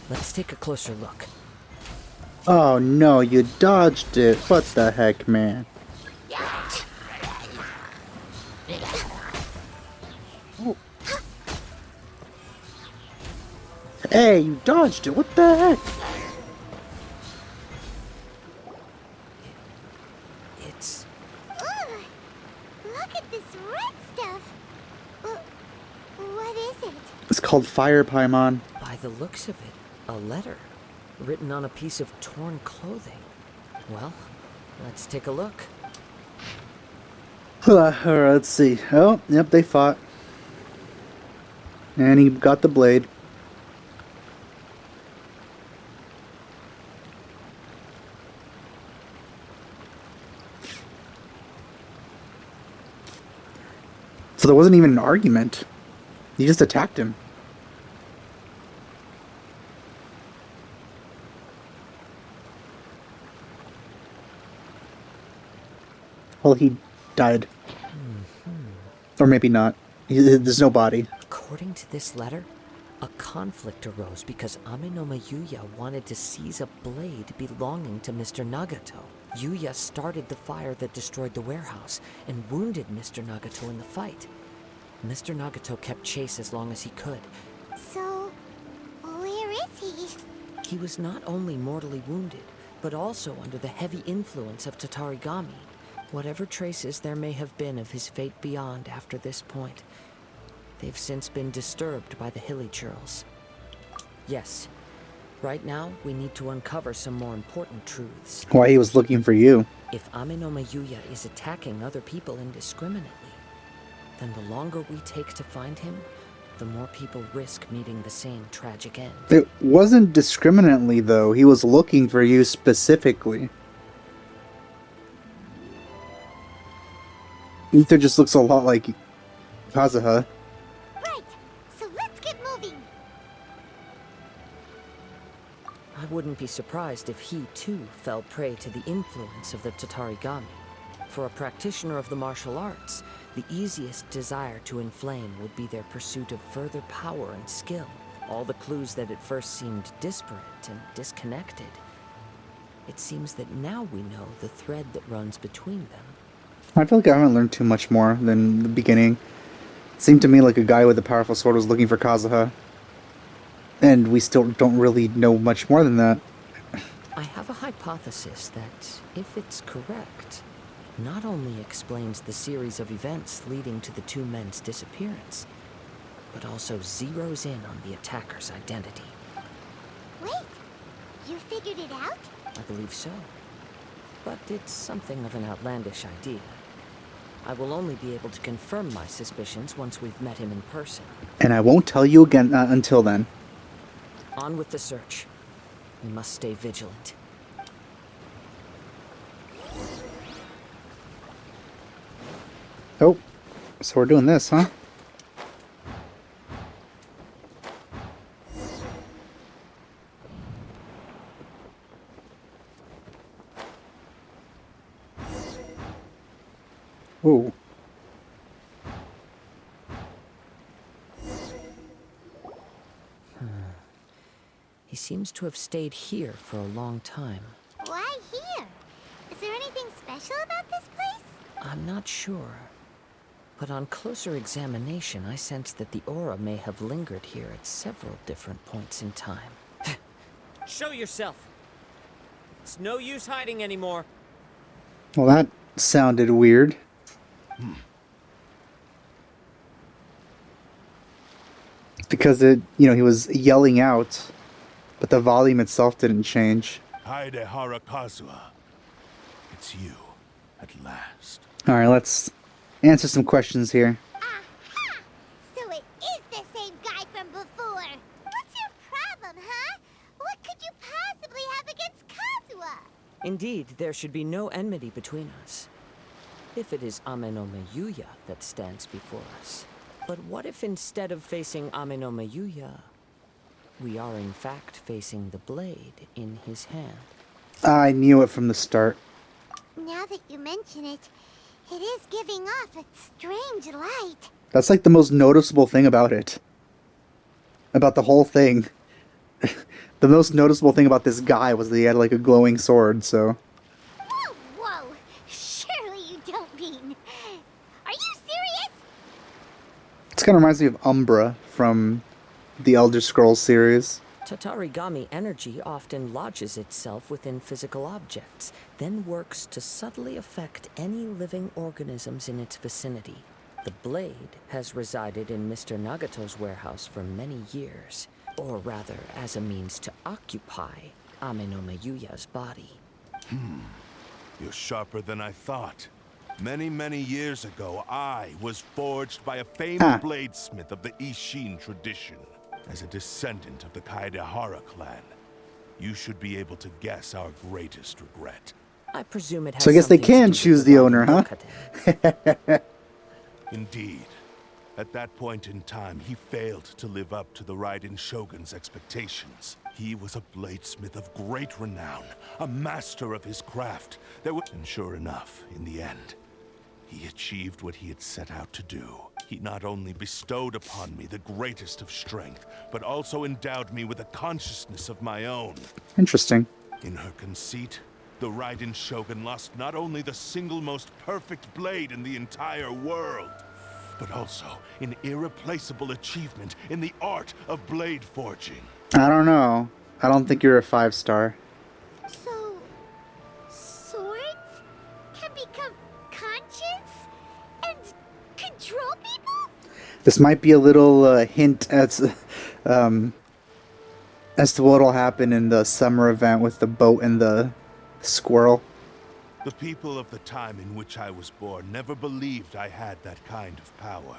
Let's take a closer look. Oh no, you dodged it. What the heck, man? Oh. Hey, you dodged it. What the heck? It's... Ugh! Look at this red stuff! What is it? It's called Fire Paimon. by the looks of it, a letter written on a piece of torn clothing. Well, let's take a look. Alright, let's see. Oh, yep, they fought. And he got the blade. So there wasn't even an argument. He just attacked him. Well, he died. Or maybe not. There's no body. According to this letter, A conflict arose because Amenoma Yuya wanted to seize a blade belonging to Mr. Nagato. Yuya started the fire that destroyed the warehouse and wounded Mr. Nagato in the fight. Mr. Nagato kept chase as long as he could. So, where is he? He was not only mortally wounded, but also under the heavy influence of Tatarigami. Whatever traces there may have been of his fate beyond after this point, they've since been disturbed by the Hilly Churls. Yes, right now we need to uncover some more important truths. Why he was looking for you. If Amenoma Yuya is attacking other people indiscriminately, then the longer we take to find him, the more people risk meeting the same tragic end. It wasn't discriminately, though. He was looking for you specifically. Ether just looks a lot like Kazuha. Right, so let's get moving. I wouldn't be surprised if he, too, fell prey to the influence of the Tatarigami. For a practitioner of the martial arts, the easiest desire to inflame would be their pursuit of further power and skill. All the clues that at first seemed disparate and disconnected. It seems that now we know the thread that runs between them. I feel like I haven't learned too much more than the beginning. It seemed to me like a guy with a powerful sword was looking for Kazuha. And we still don't really know much more than that. I have a hypothesis that, if it's correct, not only explains the series of events leading to the two men's disappearance, but also zeroes in on the attacker's identity. Wait, you figured it out? I believe so. But it's something of an outlandish idea. I will only be able to confirm my suspicions once we've met him in person. And I won't tell you again until then. On with the search. We must stay vigilant. Oh, so we're doing this, huh? Ooh. He seems to have stayed here for a long time. Why here? Is there anything special about this place? I'm not sure. But on closer examination, I sense that the aura may have lingered here at several different points in time. Show yourself. It's no use hiding anymore. Well, that sounded weird. It's because he was yelling out, but the volume itself didn't change. Kaedehara Kazuha. It's you, at last. Alright, let's answer some questions here. Aha! So it is the same guy from before. What's your problem, huh? What could you possibly have against Kazuha? Indeed, there should be no enmity between us. If it is Amenoma Yuya that stands before us. But what if instead of facing Amenoma Yuya, we are in fact facing the blade in his hand? I knew it from the start. Now that you mention it, it is giving off a strange light. That's like the most noticeable thing about it. About the whole thing. The most noticeable thing about this guy was that he had like a glowing sword, so... Whoa, whoa! Surely you don't mean... Are you serious? This kind of reminds me of Umbra from the Elder Scrolls series. Tatarigami energy often lodges itself within physical objects, then works to subtly affect any living organisms in its vicinity. The blade has resided in Mr. Nagato's warehouse for many years, or rather as a means to occupy Amenoma Yuya's body. You're sharper than I thought. Many, many years ago, I was forged by a famed bladesmith of the Ishin tradition. As a descendant of the Kaedehara clan, you should be able to guess our greatest regret. I presume it has So I guess they something to can do with choose the owner, huh? Raiden. Indeed. At that point in time, he failed to live up to the Raiden Shogun's expectations. He was a bladesmith of great renown, a master of his craft. And sure enough, in the end, he achieved what he had set out to do. He not only bestowed upon me the greatest of strength, but also endowed me with a consciousness of my own. Interesting. In her conceit, the Raiden Shogun lost not only the single most perfect blade in the entire world, but also an irreplaceable achievement in the art of blade forging. I don't know. I don't think you're a 5-star. So, swords can become conscious and control people? This might be a little hint as to what'll happen in the summer event with the boat and the squirrel. The people of the time in which I was born never believed I had that kind of power.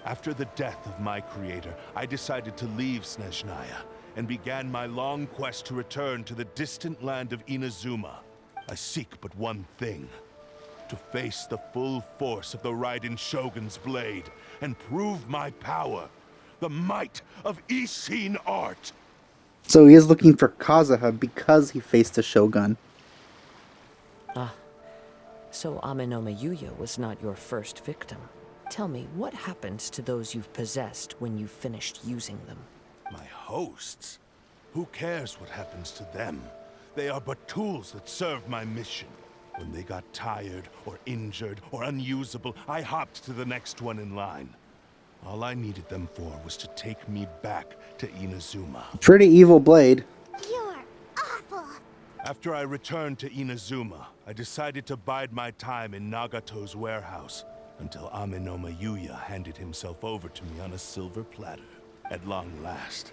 After the death of my creator, I decided to leave Snezhnaya and began my long quest to return to the distant land of Inazuma. I seek but one thing: to face the full force of the Raiden Shogun's blade and prove my power, the might of Ishin art. So he is looking for Kazuha because he faced the Shogun. So Amenoma Yuya was not your first victim. Tell me, what happens to those you've possessed when you've finished using them? My hosts? Who cares what happens to them? They are but tools that serve my mission. When they got tired, or injured, or unusable, I hopped to the next one in line. All I needed them for was to take me back to Inazuma. Pretty evil blade. You're awful. After I returned to Inazuma, I decided to bide my time in Nagato's warehouse until Amenoma Yuya handed himself over to me on a silver platter. At long last,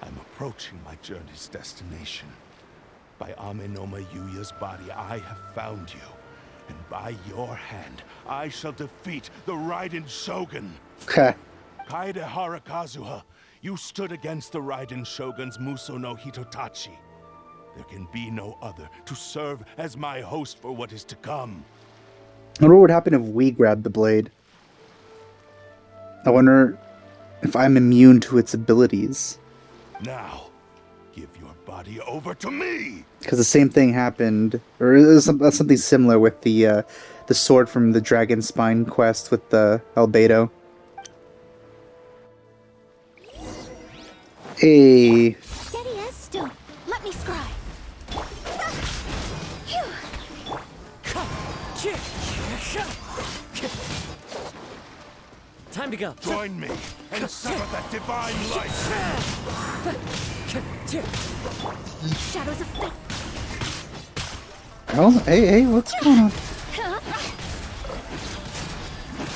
I'm approaching my journey's destination. By Amenoma Yuya's body, I have found you. And by your hand, I shall defeat the Raiden Shogun. Okay. Kaedehara Kazuha, you stood against the Raiden Shogun's Muso no Hitotachi. There can be no other to serve as my host for what is to come. I wonder what would happen if we grabbed the blade. I wonder if I'm immune to its abilities. Now, give your body over to me! Because the same thing happened, or it was something similar with the sword from the Dragon Spine quest with the Albedo. Hey. Steady as stone. Let me scry. Time to go. Join me and sever that divine light! Shadows of fate. Oh, hey, what's going on?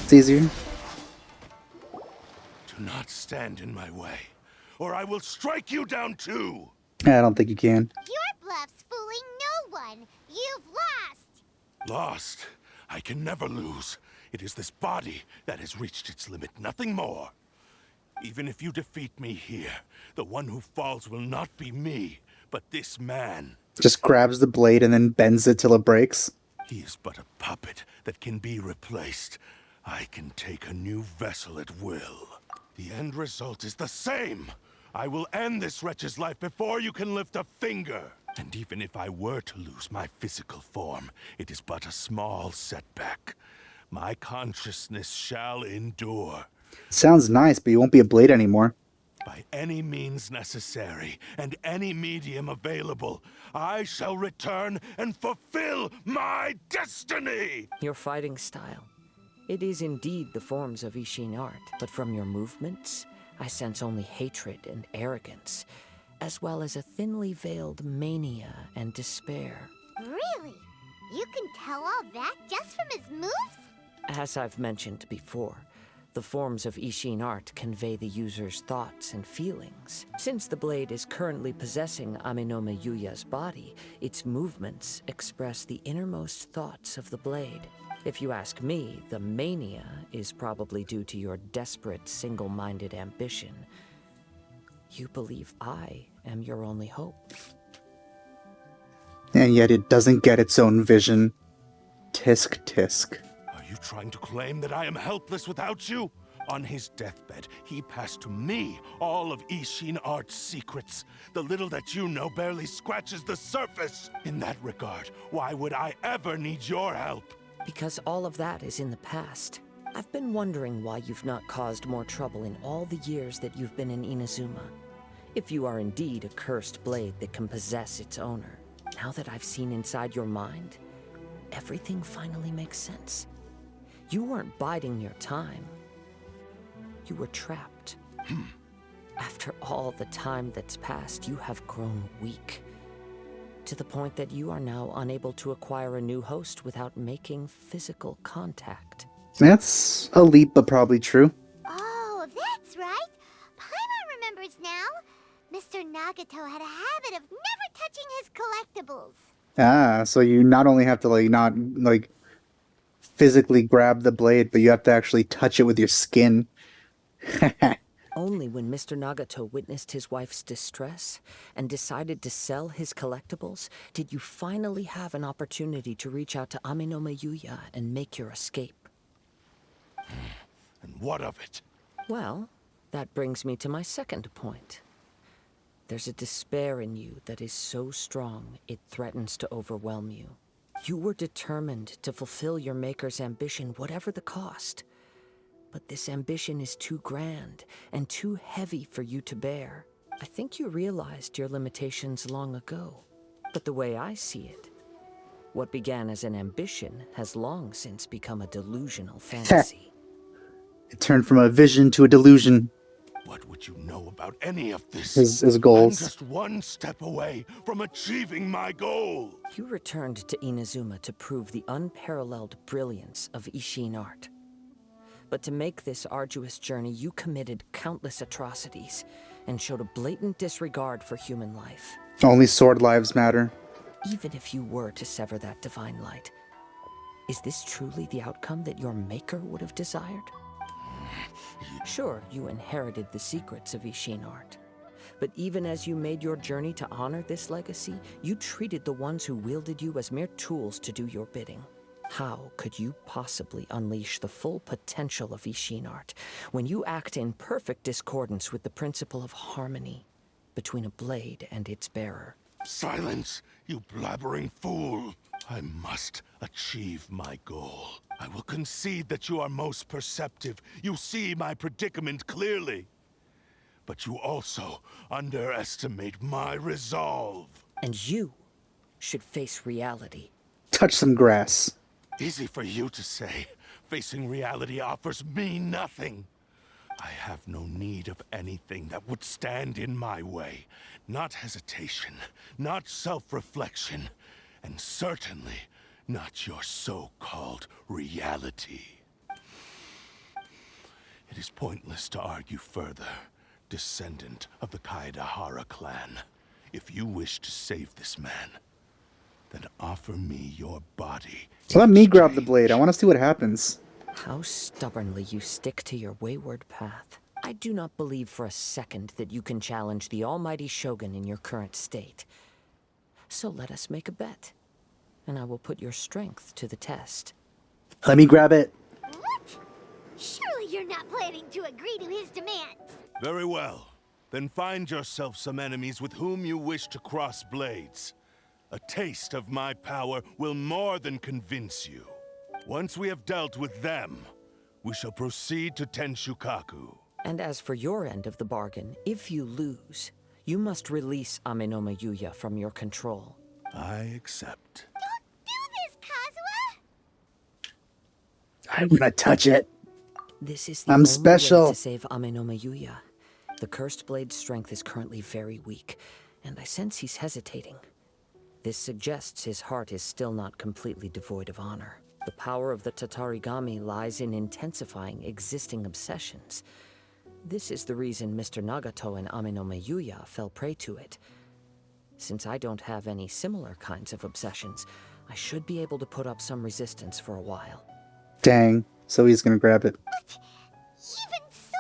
It's easier. Do not stand in my way, or I will strike you down too! I don't think you can. Your bluff's fooling no one. You've lost. Lost? I can never lose. It is this body that has reached its limit, nothing more. Even if you defeat me here, the one who falls will not be me, but this man. Just grabs the blade and then bends it till it breaks. He is but a puppet that can be replaced. I can take a new vessel at will. The end result is the same. I will end this wretch's life before you can lift a finger. And even if I were to lose my physical form, it is but a small setback. My consciousness shall endure. Sounds nice, but you won't be a blade anymore. By any means necessary, and any medium available, I shall return and fulfill my destiny! Your fighting style. It is indeed the forms of Ishin art, but from your movements, I sense only hatred and arrogance, as well as a thinly veiled mania and despair. Really? You can tell all that just from his moves? As I've mentioned before, the forms of Ishin art convey the user's thoughts and feelings. Since the blade is currently possessing Amenoma Yuya's body, its movements express the innermost thoughts of the blade. If you ask me, the mania is probably due to your desperate, single-minded ambition. You believe I am your only hope. And yet it doesn't get its own vision. Tisk tisk. Are you trying to claim that I am helpless without you? On his deathbed, he passed to me all of Ishin art's secrets. The little that you know barely scratches the surface. In that regard, why would I ever need your help? Because all of that is in the past. I've been wondering why you've not caused more trouble in all the years that you've been in Inazuma. If you are indeed a cursed blade that can possess its owner. Now that I've seen inside your mind, everything finally makes sense. You weren't biding your time. You were trapped. After all the time that's passed, you have grown weak. To the point that you are now unable to acquire a new host without making physical contact. That's a leap, but probably true. Oh, that's right. Paimon remembers now. Mr. Nagato had a habit of never touching his collectibles. Ah, so you not only have to not physically grab the blade, but you have to actually touch it with your skin. Only when Mr. Nagato witnessed his wife's distress and decided to sell his collectibles did you finally have an opportunity to reach out to Aminome Yuya and make your escape. And what of it? Well, that brings me to my second point. There's a despair in you that is so strong it threatens to overwhelm you. You were determined to fulfill your maker's ambition, whatever the cost. But this ambition is too grand and too heavy for you to bear. I think you realized your limitations long ago. But the way I see it, what began as an ambition has long since become a delusional fantasy. It turned from a vision to a delusion. What would you know about any of this? His goals. I'm just one step away from achieving my goal. You returned to Inazuma to prove the unparalleled brilliance of Ishin art. But to make this arduous journey, you committed countless atrocities and showed a blatant disregard for human life. Only sword lives matter. Even if you were to sever that divine light, is this truly the outcome that your maker would have desired? Sure, you inherited the secrets of Ishin art. But even as you made your journey to honor this legacy, you treated the ones who wielded you as mere tools to do your bidding. How could you possibly unleash the full potential of Ishin art when you act in perfect discordance with the principle of harmony between a blade and its bearer? Silence, you blabbering fool. I must achieve my goal. I will concede that you are most perceptive. You see my predicament clearly. But you also underestimate my resolve. And you should face reality. Touch some grass. Easy for you to say. Facing reality offers me nothing. I have no need of anything that would stand in my way. Not hesitation, not self-reflection, and certainly not your so-called reality. It is pointless to argue further, descendant of the Kaedahara clan. If you wish to save this man, then offer me your body. So let me grab the blade. I want to see what happens. How stubbornly you stick to your wayward path. I do not believe for a second that you can challenge the almighty Shogun in your current state. So let us make a bet, and I will put your strength to the test. Let me grab it. What? Surely you're not planning to agree to his demands. Very well. Then find yourself some enemies with whom you wish to cross blades. A taste of my power will more than convince you. Once we have dealt with them, we shall proceed to Tenshukaku. And as for your end of the bargain, if you lose, you must release Aminome Yuya from your control. I accept. Don't do this, Kazuha! I'm gonna touch it. This is the I'm only special. way to save Aminome Yuya. The cursed blade's strength is currently very weak, and I sense he's hesitating. This suggests his heart is still not completely devoid of honor. The power of the Tatarigami lies in intensifying existing obsessions. This is the reason Mr. Nagato and Aminome Yuya fell prey to it. Since I don't have any similar kinds of obsessions, I should be able to put up some resistance for a while. Dang. So he's gonna grab it. But even so...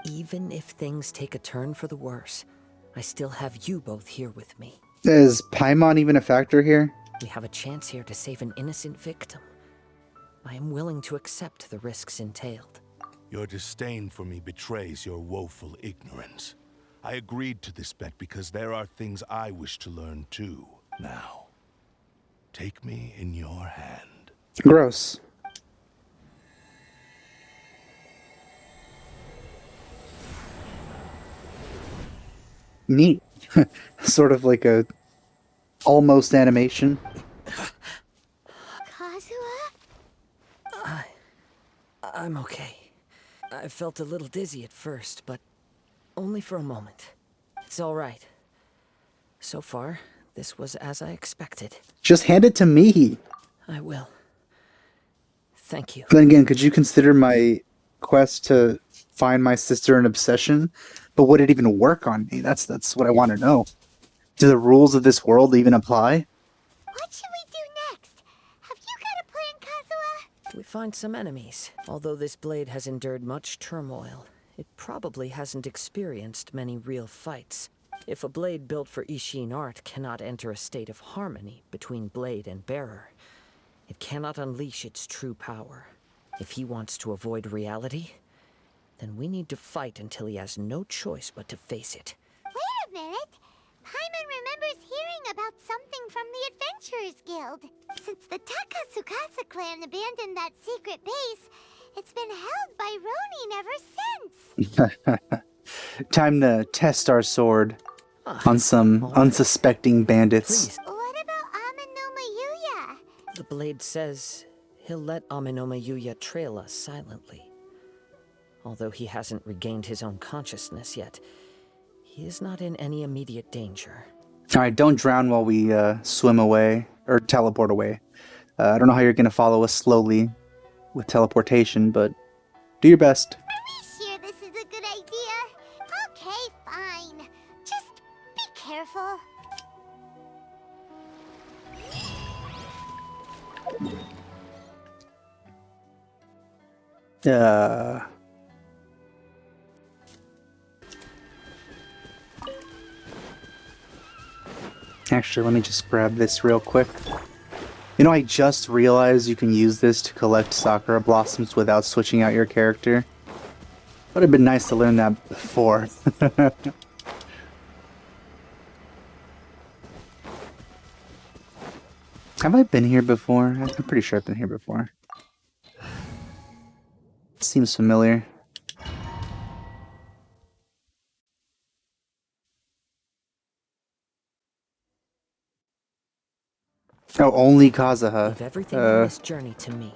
Even if things take a turn for the worse, I still have you both here with me. Is Paimon even a factor here? We have a chance here to save an innocent victim. I am willing to accept the risks entailed. Your disdain for me betrays your woeful ignorance. I agreed to this bet because there are things I wish to learn too. Now, take me in your hand. Gross. neat. Sort of like a almost animation. Kazuha? I'm okay. I felt a little dizzy at first, but only for a moment. It's all right. So far, this was as I expected. Just hand it to me. I will. Thank you. Then again, could you consider my quest to find my sister an obsession? But would it even work on me? That's what I want to know. Do the rules of this world even apply? What should we do next? Have you got a plan, Kazuha? We find some enemies. Although this blade has endured much turmoil, it probably hasn't experienced many real fights. If a blade built for Ishin art cannot enter a state of harmony between blade and bearer, it cannot unleash its true power. If he wants to avoid reality, then we need to fight until he has no choice but to face it. Wait a minute. Paimon remembers hearing about something from the Adventurers Guild. Since the Takasukasa clan abandoned that secret base, it's been held by Ronin ever since. Time to test our sword on some unsuspecting bandits. Please. What about Amenoma Yuya? The blade says he'll let Amenoma Yuya trail us silently. Although he hasn't regained his own consciousness yet, he is not in any immediate danger. Alright, don't drown while we swim away, or teleport away. I don't know how you're going to follow us slowly with teleportation, but do your best. Are we sure this is a good idea? Okay, fine. Just be careful. Actually, let me just grab this real quick. You know, I just realized you can use this to collect Sakura Blossoms without switching out your character. Would have been nice to learn that before. Have I been here before? I'm pretty sure I've been here before. Seems familiar. Oh, only Kazuha. Leave everything on this journey to me.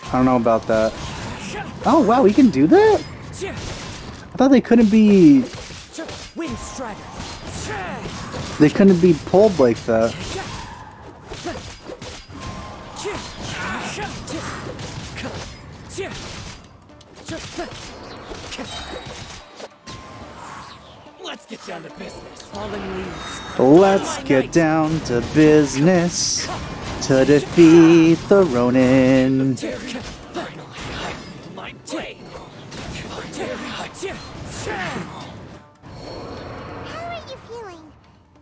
I don't know about that. Oh, wow, we can do that? I thought they couldn't be... Wind Strider! They couldn't be pulled like that. Let's get down to business. Falling leaves. Let's get down to business to defeat the Ronin. My blade. How are you feeling?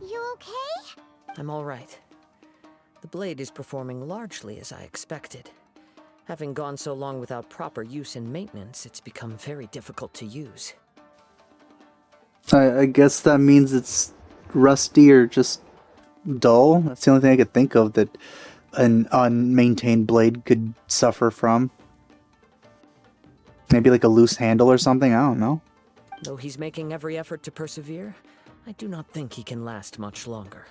You okay? I'm all right. The blade is performing largely as I expected. Having gone so long without proper use and maintenance, it's become very difficult to use. I guess that means it's rusty or just dull. That's the only thing I could think of that an unmaintained blade could suffer from. Maybe like a loose handle or something, I don't know. Though he's making every effort to persevere, I do not think he can last much longer.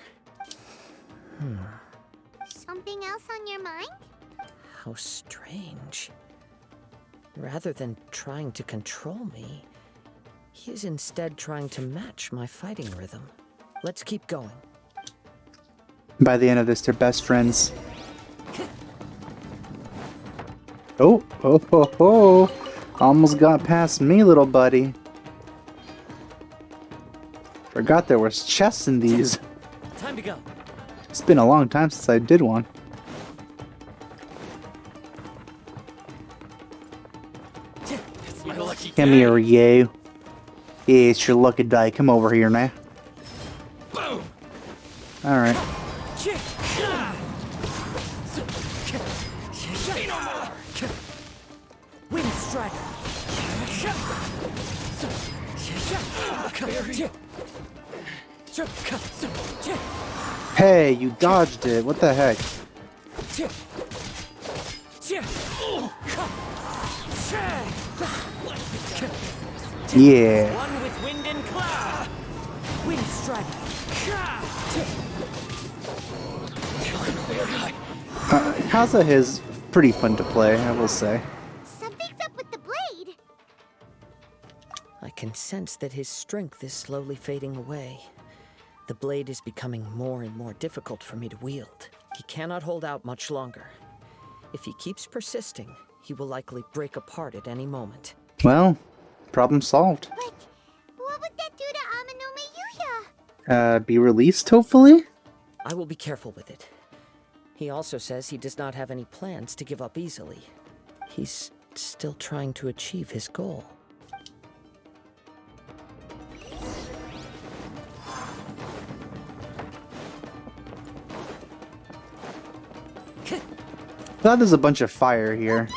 Something else on your mind? How strange. Rather than trying to control me, he is instead trying to match my fighting rhythm. Let's keep going. By the end of this, they're best friends. Oh, oh, oh, oh. Almost got past me, little buddy. Forgot there was chests in these. Time to go. It's been a long time since I did one. It's my lucky Come day. here, you. Yeah, it's your lucky day. Come over here now. Boom. Alright. Say no more. Wind Strider! Hey, you dodged it. What the heck? Yeah. One Kazuha is pretty fun to play, I will say. Something's up with the blade. I can sense that his strength is slowly fading away. The blade is becoming more and more difficult for me to wield. He cannot hold out much longer. If he keeps persisting, he will likely break apart at any moment. Well, problem solved. But what would that do to Amano Mayuya? Be released, hopefully? I will be careful with it. He also says he does not have any plans to give up easily. He's still trying to achieve his goal. Glad there's a bunch of fire here.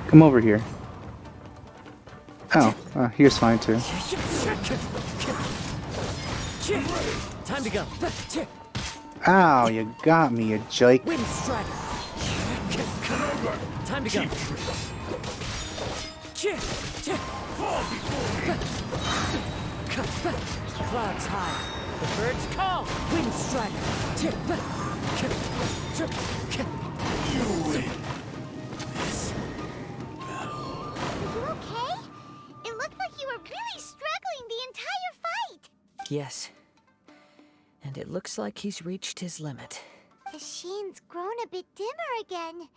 Come over here. Oh, here's fine too. Time to go. Ow, you got me, you joke. Wind Strider. Time to go. Clouds high. The birds call. Wind Strider. You win. Are you okay? It looked like you were really struggling the entire fight. Yes. And it looks like he's reached his limit. The sheen's grown a bit dimmer again.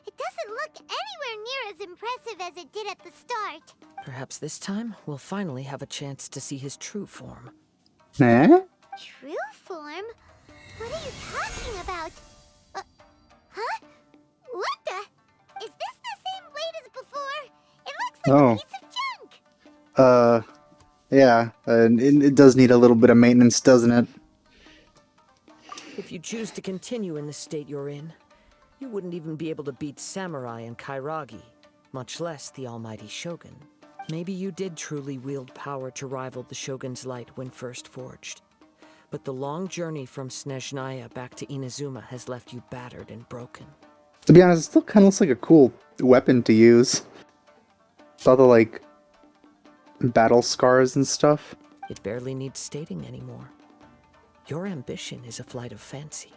It doesn't look anywhere near as impressive as it did at the start. Perhaps this time we'll finally have a chance to see his true form. Eh? True form? What are you talking about? Huh? What the? Is this the same blade as before? It looks like a piece of junk. Yeah, it does need a little bit of maintenance, doesn't it? If you choose to continue in the state you're in, you wouldn't even be able to beat Samurai and Kairagi, much less the almighty Shogun. Maybe you did truly wield power to rival the Shogun's light when first forged. But the long journey from Snezhnaya back to Inazuma has left you battered and broken. To be honest, it still kind of looks like a cool weapon to use. With all the, like, battle scars and stuff. It barely needs stating anymore. Your ambition is a flight of fancy.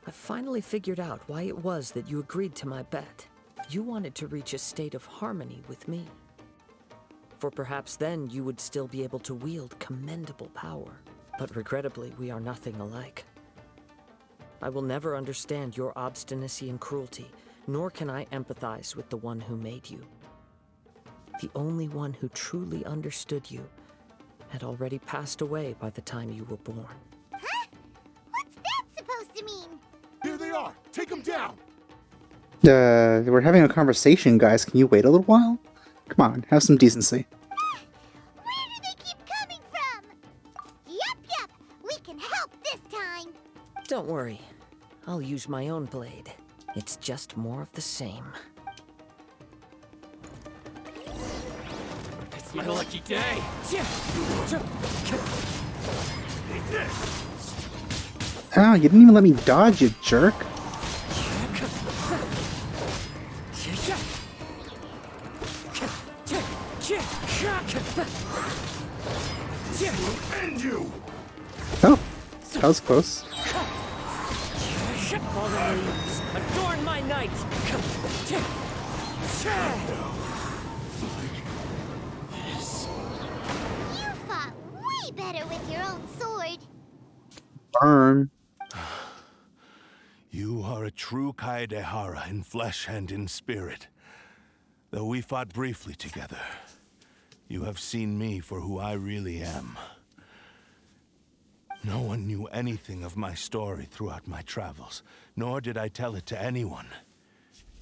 I finally figured out why it was that you agreed to my bet. You wanted to reach a state of harmony with me. For perhaps then you would still be able to wield commendable power. But regrettably, we are nothing alike. I will never understand your obstinacy and cruelty, nor can I empathize with the one who made you. The only one who truly understood you had already passed away by the time you were born. Huh? What's that supposed to mean? Here they are! Take them down! We're having a conversation, guys. Can you wait a little while? Come on, have some decency. Where do they keep coming from? Yup, we can help this time. Don't worry. I'll use my own blade. It's just more of the same. It's my lucky day. Ow, you didn't even let me dodge, you jerk. End you! Oh, that was close. Fallen leaves, adorn my night. You fought way better with your own sword. Burn. You are a true Kaedehara in flesh and in spirit. Though we fought briefly together, you have seen me for who I really am. No one knew anything of my story throughout my travels, nor did I tell it to anyone.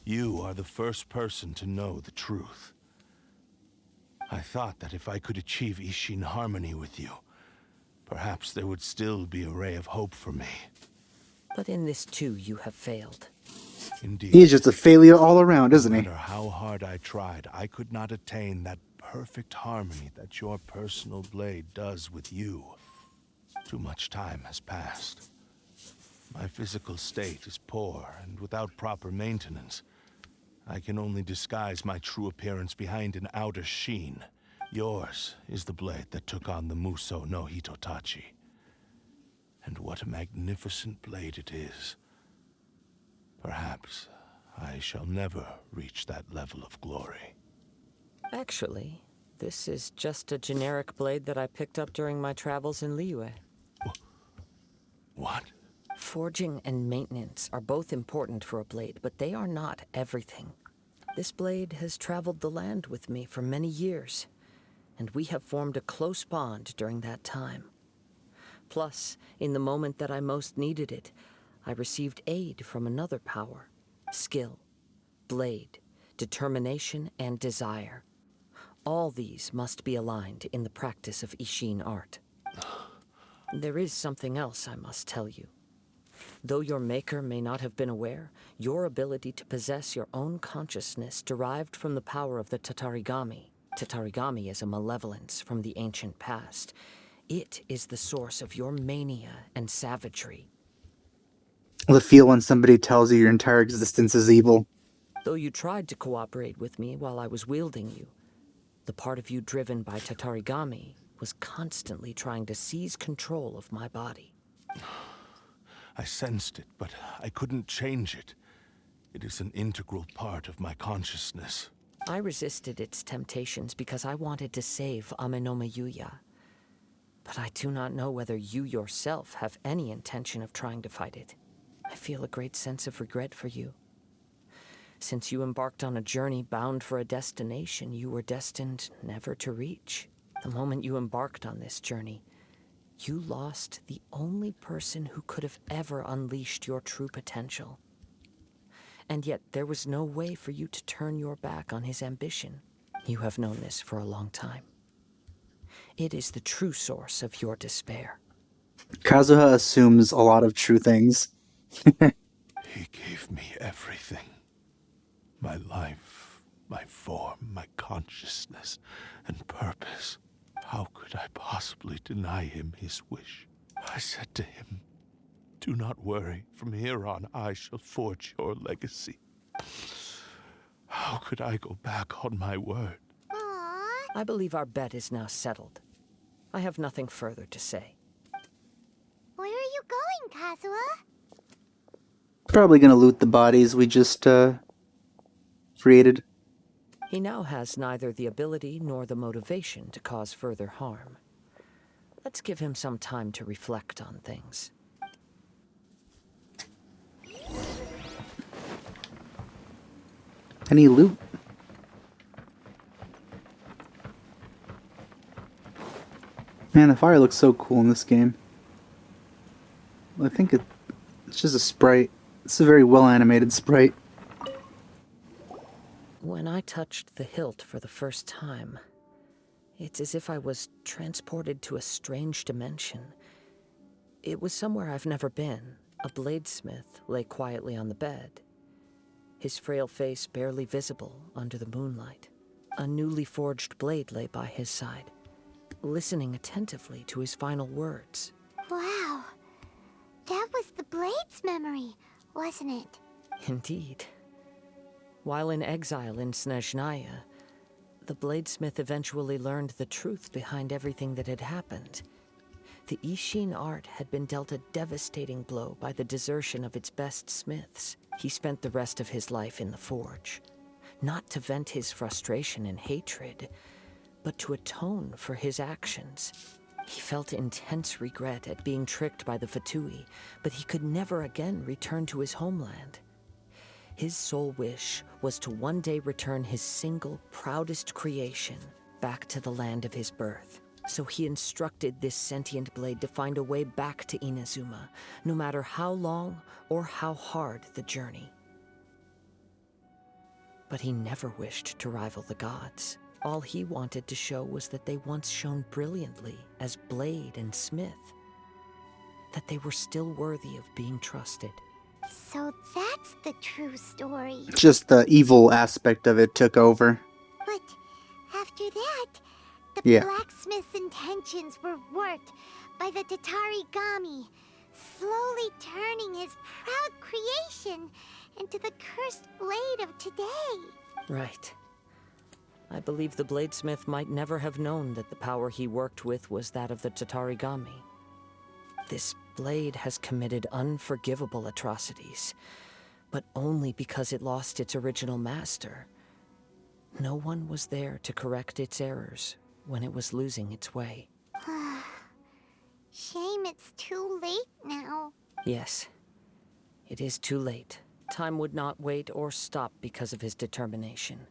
You are the first person to know the truth. I thought that if I could achieve Ishin harmony with you, perhaps there would still be a ray of hope for me. But in this too, you have failed. Indeed. He's just a failure all around, isn't No he? matter how hard I tried, I could not attain that perfect harmony that your personal blade does with you. Too much time has passed. My physical state is poor, and without proper maintenance, I can only disguise my true appearance behind an outer sheen. Yours is the blade that took on the Muso no Hitotachi. And what a magnificent blade it is. Perhaps I shall never reach that level of glory. Actually, this is just a generic blade that I picked up during my travels in Liyue. What? Forging and maintenance are both important for a blade, but they are not everything. This blade has traveled the land with me for many years, and we have formed a close bond during that time. Plus, in the moment that I most needed it, I received aid from another power: skill, blade, determination, and desire. All these must be aligned in the practice of Ishin art. There is something else I must tell you. Though your maker may not have been aware, your ability to possess your own consciousness derived from the power of the Tatarigami. Tatarigami is a malevolence from the ancient past. It is the source of your mania and savagery. The feel when somebody tells you your entire existence is evil. Though you tried to cooperate with me while I was wielding you, the part of you driven by Tatarigami was constantly trying to seize control of my body. I sensed it, but I couldn't change it. It is an integral part of my consciousness. I resisted its temptations because I wanted to save Amenoma Yuya. But I do not know whether you yourself have any intention of trying to fight it. I feel a great sense of regret for you. Since you embarked on a journey bound for a destination you were destined never to reach. The moment you embarked on this journey, you lost the only person who could have ever unleashed your true potential. And yet there was no way for you to turn your back on his ambition. You have known this for a long time. It is the true source of your despair. Kazuha assumes a lot of true things. He gave me everything. My life, my form, my consciousness, and purpose. How could I possibly deny him his wish? I said to him, "Do not worry. From here on, I shall forge your legacy." How could I go back on my word? Aww. I believe our bet is now settled. I have nothing further to say. Where are you going, Kazuha? Probably gonna loot the bodies we just, created. He now has neither the ability nor the motivation to cause further harm. Let's give him some time to reflect on things. Any loot? Man, the fire looks so cool in this game. I think it's just a sprite. It's a very well animated sprite. When I touched the hilt for the first time, it's as if I was transported to a strange dimension. It was somewhere I've never been. A bladesmith lay quietly on the bed, his frail face barely visible under the moonlight. A newly forged blade lay by his side, listening attentively to his final words. Wow. That was the Blade's memory, wasn't it? Indeed. While in exile in Snezhnaya, the bladesmith eventually learned the truth behind everything that had happened. The Ishin art had been dealt a devastating blow by the desertion of its best smiths. He spent the rest of his life in the forge, not to vent his frustration and hatred, but to atone for his actions. He felt intense regret at being tricked by the Fatui, but he could never again return to his homeland. His sole wish was to one day return his single, proudest creation back to the land of his birth. So he instructed this sentient blade to find a way back to Inazuma, no matter how long or how hard the journey. But he never wished to rival the gods. All he wanted to show was that they once shone brilliantly as blade and smith, that they were still worthy of being trusted. So that's the true story. Just the evil aspect of it took over. But after that, the Yeah. blacksmith's intentions were warped by the Tatarigami, slowly turning his proud creation into the cursed blade of today. Right. I believe the bladesmith might never have known that the power he worked with was that of the Tatarigami. This blade has committed unforgivable atrocities, but only because it lost its original master. No one was there to correct its errors when it was losing its way. Shame it's too late now. Yes, it is too late. Time would not wait or stop because of his determination.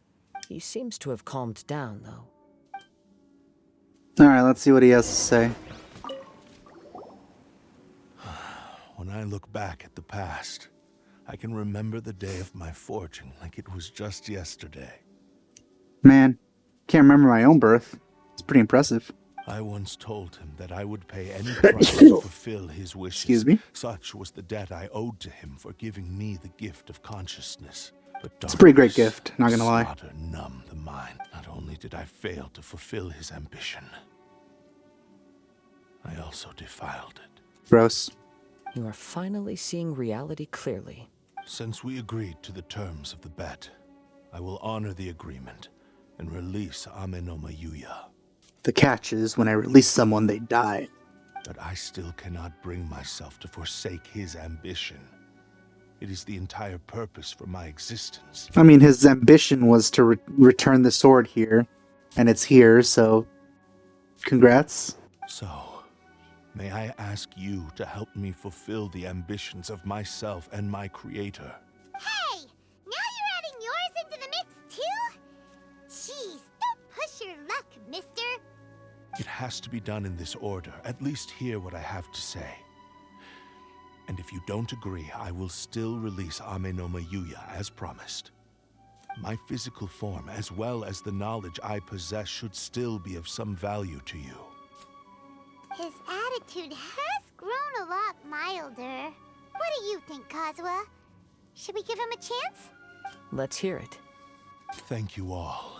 He seems to have calmed down, though. Alright, let's see what he has to say. When I look back at the past, I can remember the day of my forging like it was just yesterday. Man, can't remember my own birth. It's pretty impressive. I once told him that I would pay any price to fulfill his wishes. Excuse me? Such was the debt I owed to him for giving me the gift of consciousness. But It's a pretty great darkness, gift, not gonna lie. slaughter numbed the mind. Not only did I fail to fulfill his ambition, I also defiled it. Gross. You are finally seeing reality clearly. Since we agreed to the terms of the bet, I will honor the agreement and release Amenoma Yuya. The catch is, when I release someone, they die. But I still cannot bring myself to forsake his ambition. It is the entire purpose for my existence. I mean, his ambition was to return the sword here, and it's here, so congrats. So, may I ask you to help me fulfill the ambitions of myself and my creator? Hey! Now you're adding yours into the mix, too? Jeez, don't push your luck, mister. It has to be done in this order. At least hear what I have to say. And if you don't agree, I will still release Amenoma Yuya as promised. My physical form, as well as the knowledge I possess, should still be of some value to you. His attitude has grown a lot milder. What do you think, Kazuha? Should we give him a chance? Let's hear it. Thank you all.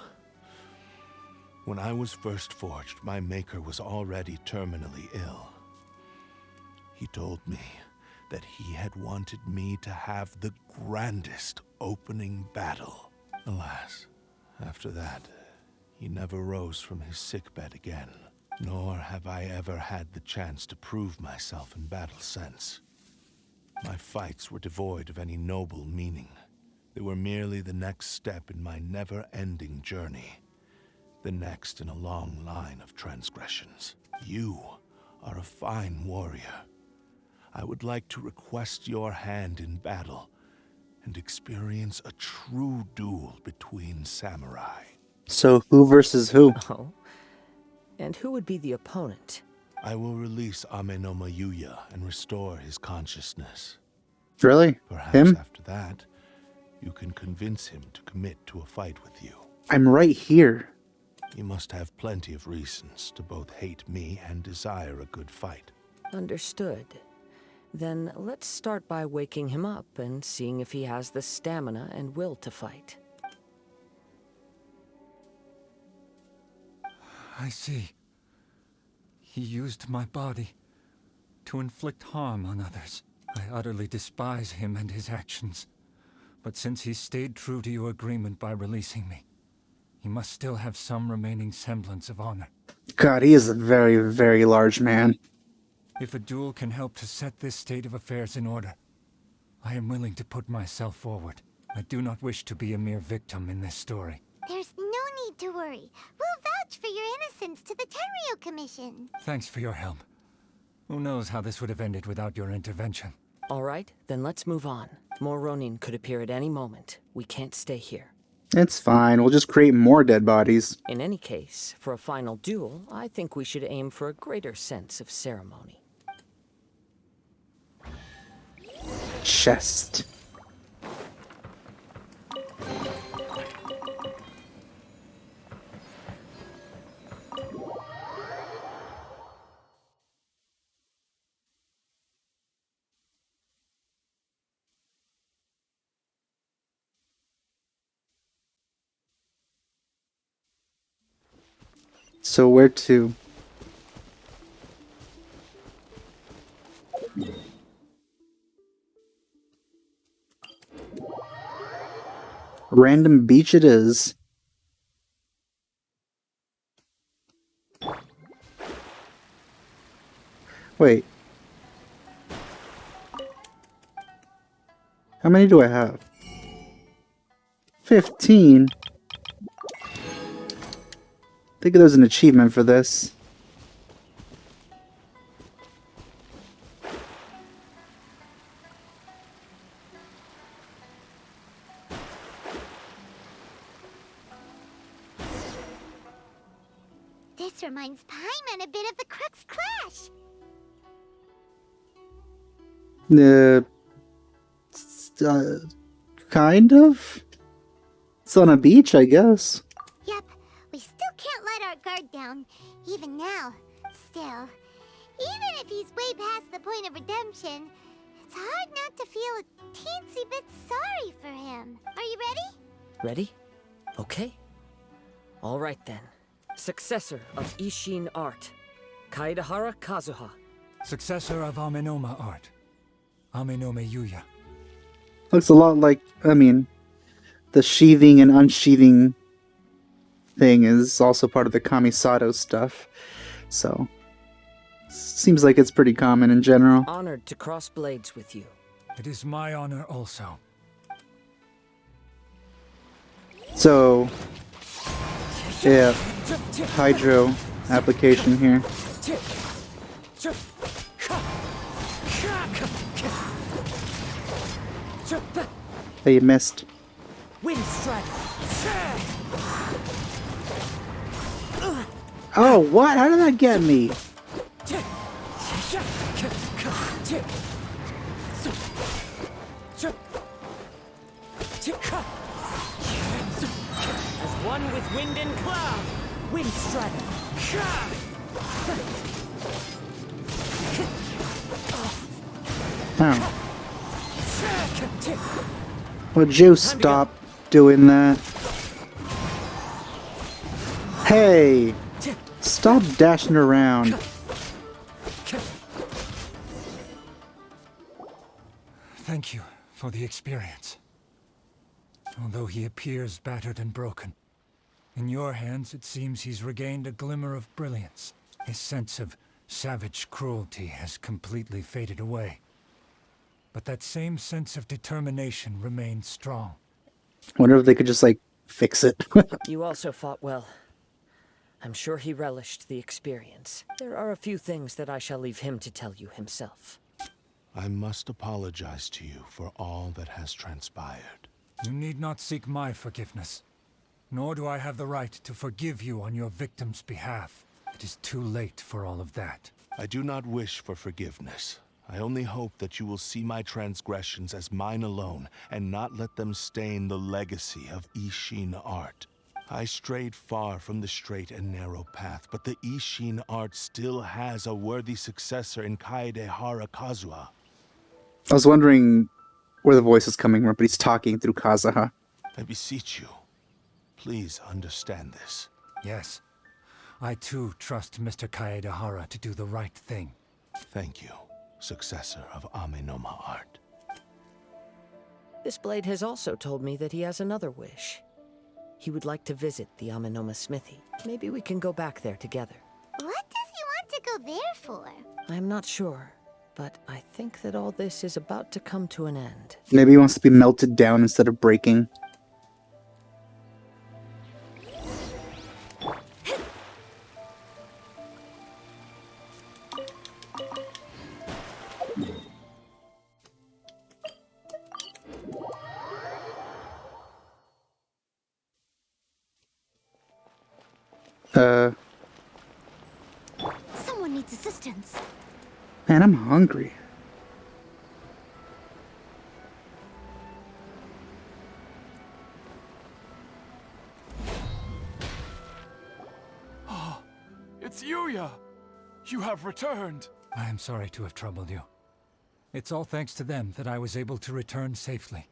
When I was first forged, my maker was already terminally ill. He told me that he had wanted me to have the grandest opening battle. Alas, after that, he never rose from his sickbed again. Nor have I ever had the chance to prove myself in battle since. My fights were devoid of any noble meaning. They were merely the next step in my never-ending journey. The next in a long line of transgressions. You are a fine warrior. I would like to request your hand in battle and experience a true duel between samurai. So, who versus who? Oh? And who would be the opponent? I will release Amenoma Yuya and restore his consciousness. Really? Perhaps Him? after that, you can convince him to commit to a fight with you. I'm right here. He must have plenty of reasons to both hate me and desire a good fight. Understood. Then let's start by waking him up and seeing if he has the stamina and will to fight. I see. He used my body to inflict harm on others. I utterly despise him and his actions. But since he stayed true to your agreement by releasing me, he must still have some remaining semblance of honor. God, he is a very, very large man. If a duel can help to set this state of affairs in order, I am willing to put myself forward. I do not wish to be a mere victim in this story. There's no need to worry. We'll vouch for your innocence to the Tenryo Commission. Thanks for your help. Who knows how this would have ended without your intervention. All right, then let's move on. More Ronin could appear at any moment. We can't stay here. It's fine, we'll just create more dead bodies. In any case, for a final duel, I think we should aim for a greater sense of ceremony. Chest. So where to? Random beach it is. Wait. How many do I have? 15? I think there's an achievement for this. This reminds Paimon a bit of the Crux Clash. Kind of? It's on a beach, I guess. Yep, we still can't let our guard down, even now. Still, even if he's way past the point of redemption, it's hard not to feel a teensy bit sorry for him. Are you ready? Ready? Okay. All right then. Successor of Ishin art, Kaedahara Kazuha. Successor of Amenoma art, Amenome Yuya. Looks a lot like, I mean, the sheathing and unsheathing thing is also part of the Kamisato stuff. So, seems like it's pretty common in general. Honored to cross blades with you. It is my honor also. So, yeah, hydro application here. Hey, you missed. Wind strike. Oh, what? How did that get me? As one with wind and cloud. Wind strike. Oh. Would you stop doing that? Hey! Stop dashing around. Thank you for the experience. Although he appears battered and broken, in your hands it seems he's regained a glimmer of brilliance. His sense of savage cruelty has completely faded away. But that same sense of determination remains strong. Wonder if they could just, like, fix it. You also fought well. I'm sure he relished the experience. There are a few things that I shall leave him to tell you himself. I must apologize to you for all that has transpired. You need not seek my forgiveness. Nor do I have the right to forgive you on your victim's behalf. It is too late for all of that. I do not wish for forgiveness. I only hope that you will see my transgressions as mine alone, and not let them stain the legacy of Ishin art. I strayed far from the straight and narrow path, but the Ishin art still has a worthy successor in Kaedahara Kazuha. I was wondering where the voice is coming from, but he's talking through Kazuha. I beseech you, please understand this. Yes. I too trust Mr. Kaedahara to do the right thing. Thank you, successor of Amenoma art. This blade has also told me that he has another wish. He would like to visit the Amenoma smithy. Maybe we can go back there together. What does he want to go there for? I'm not sure, but I think that all this is about to come to an end. Maybe he wants to be melted down instead of breaking. Someone needs assistance. Man, I'm hungry. It's Yuya! You have returned! I am sorry to have troubled you. It's all thanks to them that I was able to return safely.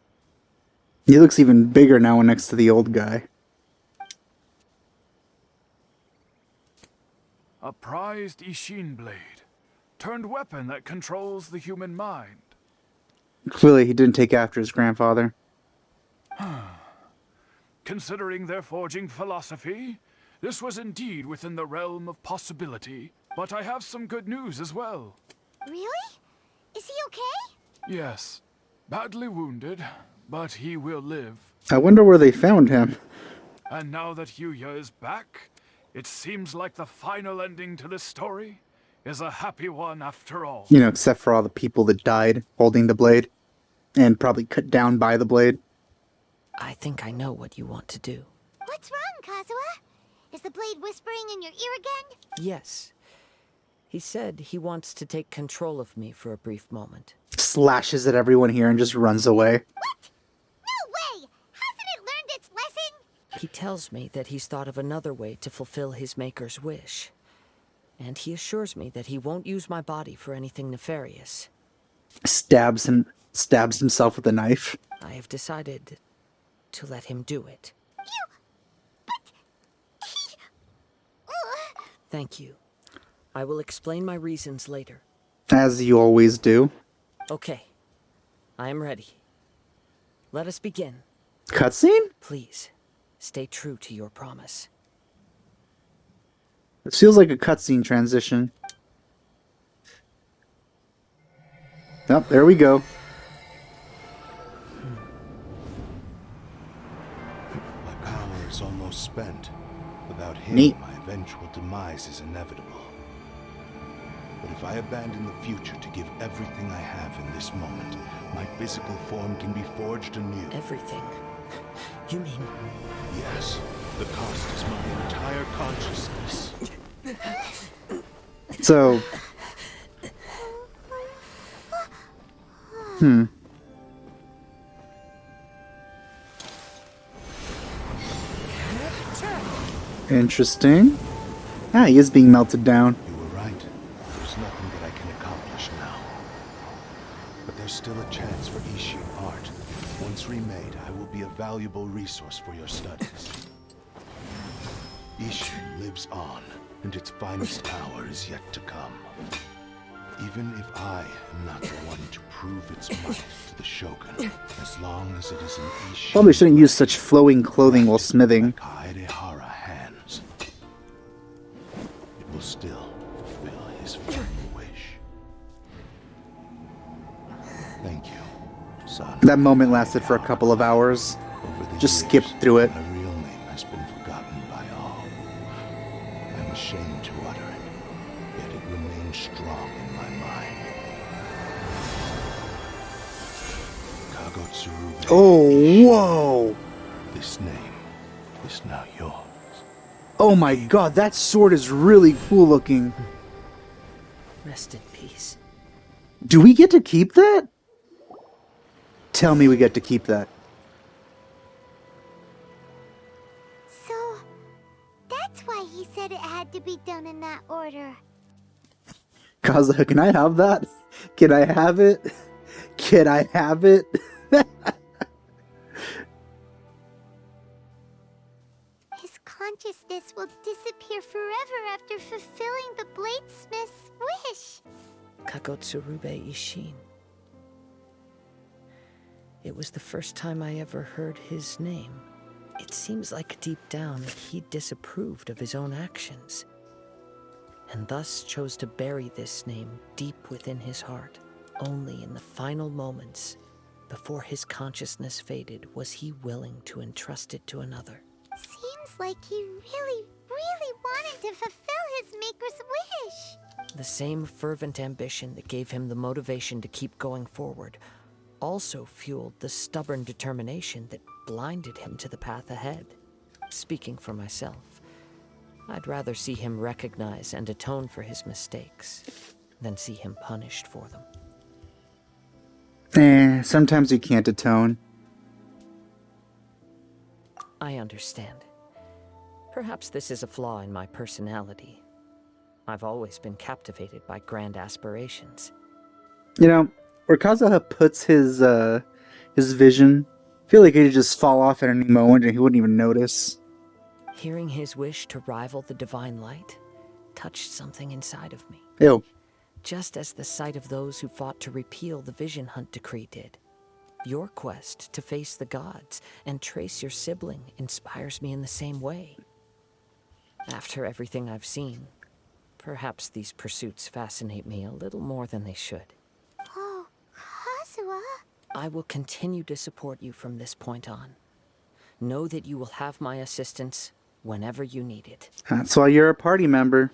He looks even bigger now next to the old guy. A prized Ishin blade, turned weapon that controls the human mind. Clearly he didn't take after his grandfather. Considering their forging philosophy, this was indeed within the realm of possibility. But I have some good news as well. Really? Is he okay? Yes. Badly wounded, but he will live. I wonder where they found him. And now that Yuya is back, it seems like the final ending to this story is a happy one after all. You know, except for all the people that died holding the blade. And probably cut down by the blade. I think I know what you want to do. What's wrong, Kazuha? Is the blade whispering in your ear again? Yes. He said he wants to take control of me for a brief moment. Slashes at everyone here and just runs away. What? No way! Hasn't it learned its lesson? He tells me that he's thought of another way to fulfill his maker's wish. And he assures me that he won't use my body for anything nefarious. Stabs himself with a knife. I have decided to let him do it. Thank you. I will explain my reasons later. As you always do. Okay. I am ready. Let us begin. Cutscene? Please, stay true to your promise. It feels like a cutscene transition. Oh, there we go. My power is almost spent. Without him, Neat. my eventual demise is inevitable. But if I abandon the future to give everything I have in this moment, my physical form can be forged anew. Everything? You mean... Yes, the cost is my entire consciousness. So... Interesting. Ah, he is being melted down. You were right. There's nothing that I can accomplish now. But there's still a chance for Ishin art. Once remade, I will be a valuable resource for your studies. Ishin lives on, and its finest hour is yet to come. Even if I am not the one to prove its might to the Shogun, as long as it is in Ishin... Probably shouldn't use such flowing clothing while smithing. Kaedehara hands, it will still fulfill his final wish. Thank you, son. That moment lasted for a couple of hours. Over the Just years, skipped through it. My real name has been forgotten by all. I'm ashamed to utter it, yet it remains strong in my mind. Kagotsuru. Oh, whoa! This name is now yours. Oh my god, that sword is really cool looking. Rest in peace. Do we get to keep that? Tell me we get to keep that. So, that's why he said it had to be done in that order. Kazuha, can I have that? Can I have it? Can I have it? His consciousness will disappear forever after fulfilling the bladesmith's wish. Kagotsurube Ishin. It was the first time I ever heard his name. It seems like deep down he disapproved of his own actions, and thus chose to bury this name deep within his heart. Only in the final moments, before his consciousness faded, was he willing to entrust it to another. Seems like he really wanted to fulfill his maker's wish. The same fervent ambition that gave him the motivation to keep going forward also fueled the stubborn determination that blinded him to the path ahead. Speaking for myself, I'd rather see him recognize and atone for his mistakes than see him punished for them. Sometimes you can't atone. I understand. Perhaps this is a flaw in my personality. I've always been captivated by grand aspirations. You know, where Kazuha puts his vision, I feel like he'd just fall off at any moment and he wouldn't even notice. Hearing his wish to rival the divine light touched something inside of me. Ew. Just as the sight of those who fought to repeal the Vision Hunt decree did. Your quest to face the gods and trace your sibling inspires me in the same way. After everything I've seen, Perhaps these pursuits fascinate me a little more than they should. Oh, Kazuha. I will continue to support you from this point on. Know that you will have my assistance whenever you need it. That's why you're a party member.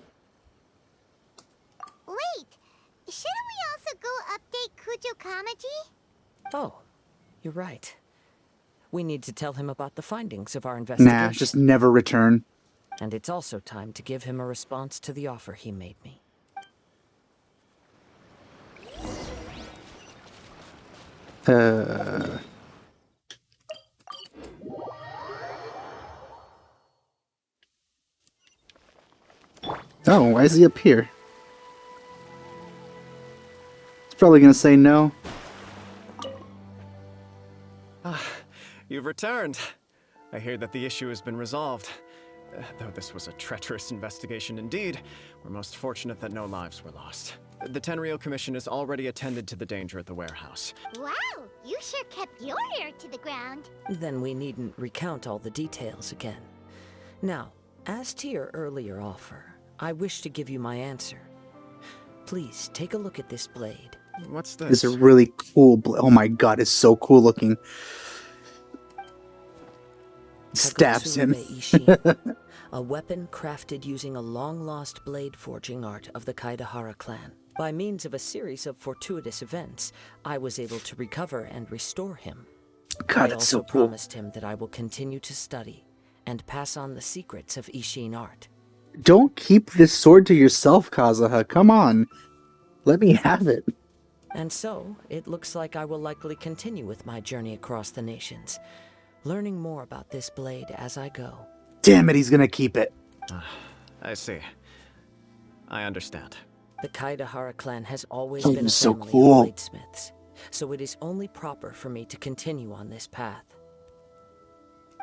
Wait, shouldn't we also go update Kujo Kamaji? Oh, you're right. We need to tell him about the findings of our investigation. Nah, just never return. And it's also time to give him a response to the offer he made me. Oh, why is he up here? He's probably gonna say no. You've returned. I hear that the issue has been resolved. Though this was a treacherous investigation indeed, we're most fortunate that no lives were lost. The Tenryou Commission has already attended to the danger at the warehouse. Wow, you sure kept your ear to the ground. Then we needn't recount all the details again. Now, as to your earlier offer, I wish to give you my answer. Please take a look at this blade. What's It's this? a really cool oh my god, it's so cool looking. Stabs him. Ishin, a weapon crafted using a long-lost blade forging art of the Kaidahara clan. By means of a series of fortuitous events, I was able to recover and restore him. God, I that's also so cool. promised him that I will continue to study and pass on the secrets of Ishin art. Don't keep this sword to yourself, Kazuha. Come on. Let me have it. And so, it looks like I will likely continue with my journey across the nations, learning more about this blade as I go. Damn it, he's gonna keep it. I see. I understand. The Kaidahara clan has always Oh, been a so family cool. of bladesmiths, so it is only proper for me to continue on this path.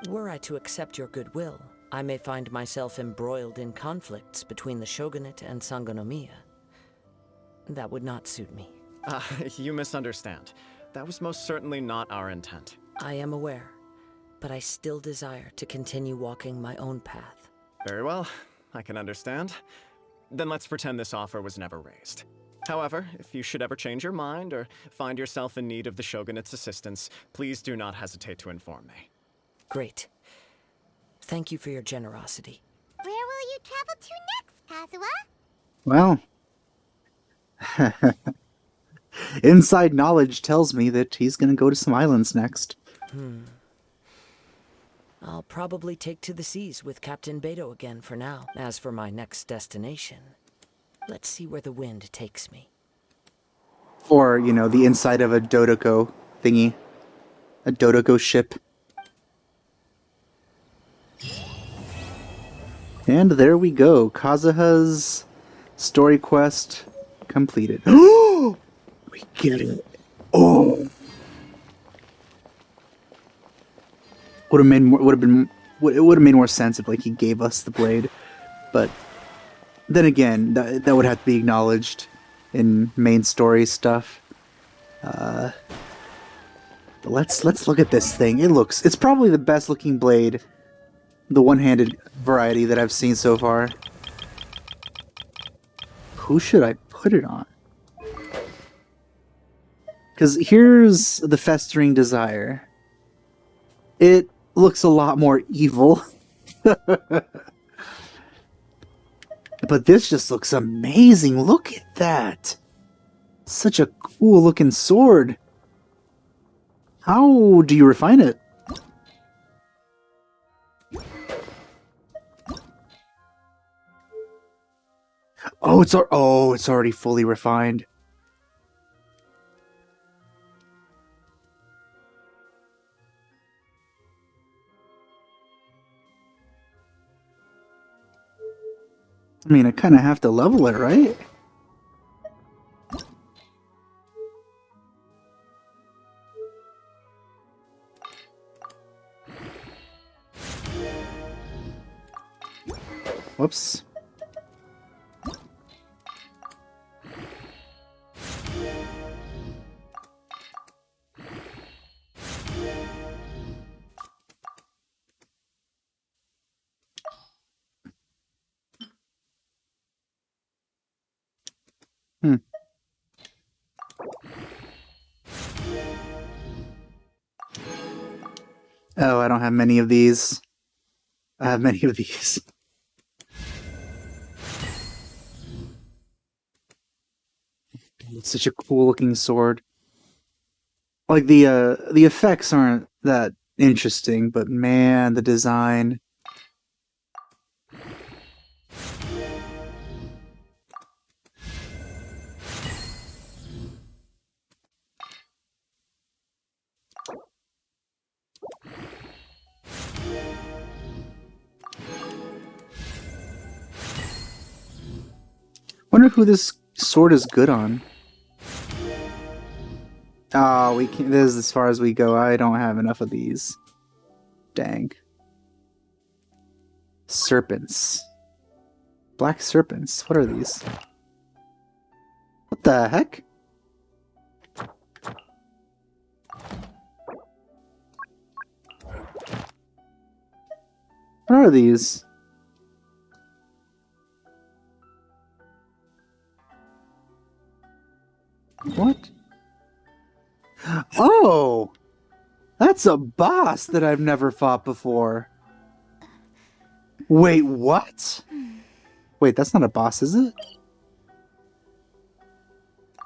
Were I to accept your goodwill, I may find myself embroiled in conflicts between the shogunate and Sangonomiya. That would not suit me. You misunderstand. That was most certainly not our intent. I am aware, but I still desire to continue walking my own path. Very well, I can understand. Then let's pretend this offer was never raised. However, if you should ever change your mind or find yourself in need of the Shogunate's assistance, please do not hesitate to inform me. Great. Thank you for your generosity. Where will you travel to next, Kazuha? Well, inside knowledge tells me that he's gonna go to some islands next. I'll probably take to the seas with Captain Beto again for now. As for my next destination, let's see where the wind takes me. Or, you know, the inside of a Dodoko thingy. A Dodoko ship. And there we go. Kazuha's story quest completed. Oh! We get it. Oh! Would have made more sense if like he gave us the blade, but then again, that would have to be acknowledged in main story stuff. But let's look at this thing. It's probably the best looking blade, the one-handed variety that I've seen so far. Who should I put it on? Because here's the Festering Desire. It looks a lot more evil. But this just looks amazing. Look at that. Such a cool looking sword. How do you refine it? Oh, it's already fully refined. I mean, I kind of have to level it, right? Whoops. Hmm. Oh, I don't have many of these. I have many of these. It's such a cool looking sword. Like the effects aren't that interesting, but man, the design. Wonder who this sword is good on. Oh, we can't. This is as far as we go. I don't have enough of these. Dang. Serpents. Black serpents. What are these? What the heck? What are these? What? Oh! That's a boss that I've never fought before. Wait, what? Wait, that's not a boss, is it?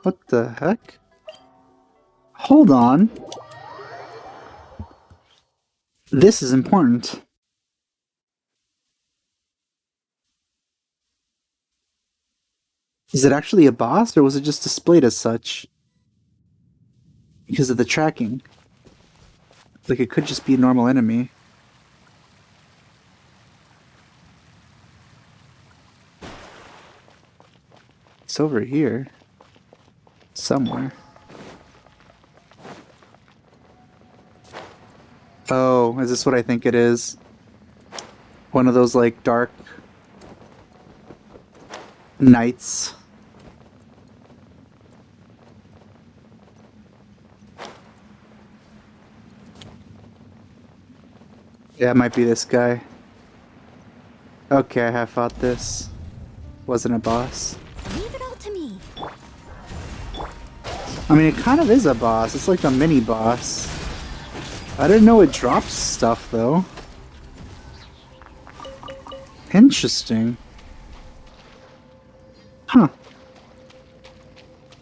What the heck? Hold on. This is important. Is it actually a boss, or was it just displayed as such? Because of the tracking. Like, it could just be a normal enemy. It's over here. Somewhere. Oh, is this what I think it is? One of those, like, dark knights. Yeah, it might be this guy. Okay, I have fought this. Wasn't a boss. Leave it all to me. I mean, it kind of is a boss. It's like a mini boss. I didn't know it drops stuff, though. Interesting. Huh.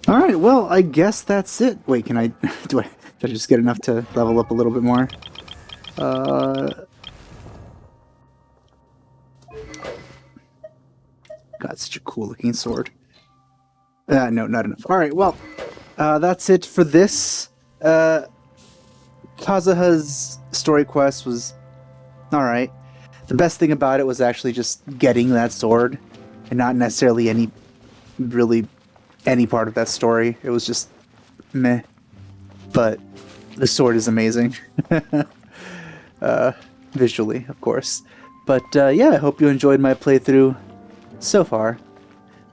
Alright, well, I guess that's it. Wait, can I... do I just get enough to level up a little bit more? God, such a cool looking sword. No, not enough. Alright, well, that's it for this. Kazuha's story quest was alright. The best thing about it was actually just getting that sword, and not necessarily any part of that story. It was just meh. But the sword is amazing. Visually, of course. But yeah, I hope you enjoyed my playthrough so far.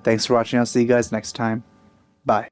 Thanks for watching. I'll see you guys next time. Bye.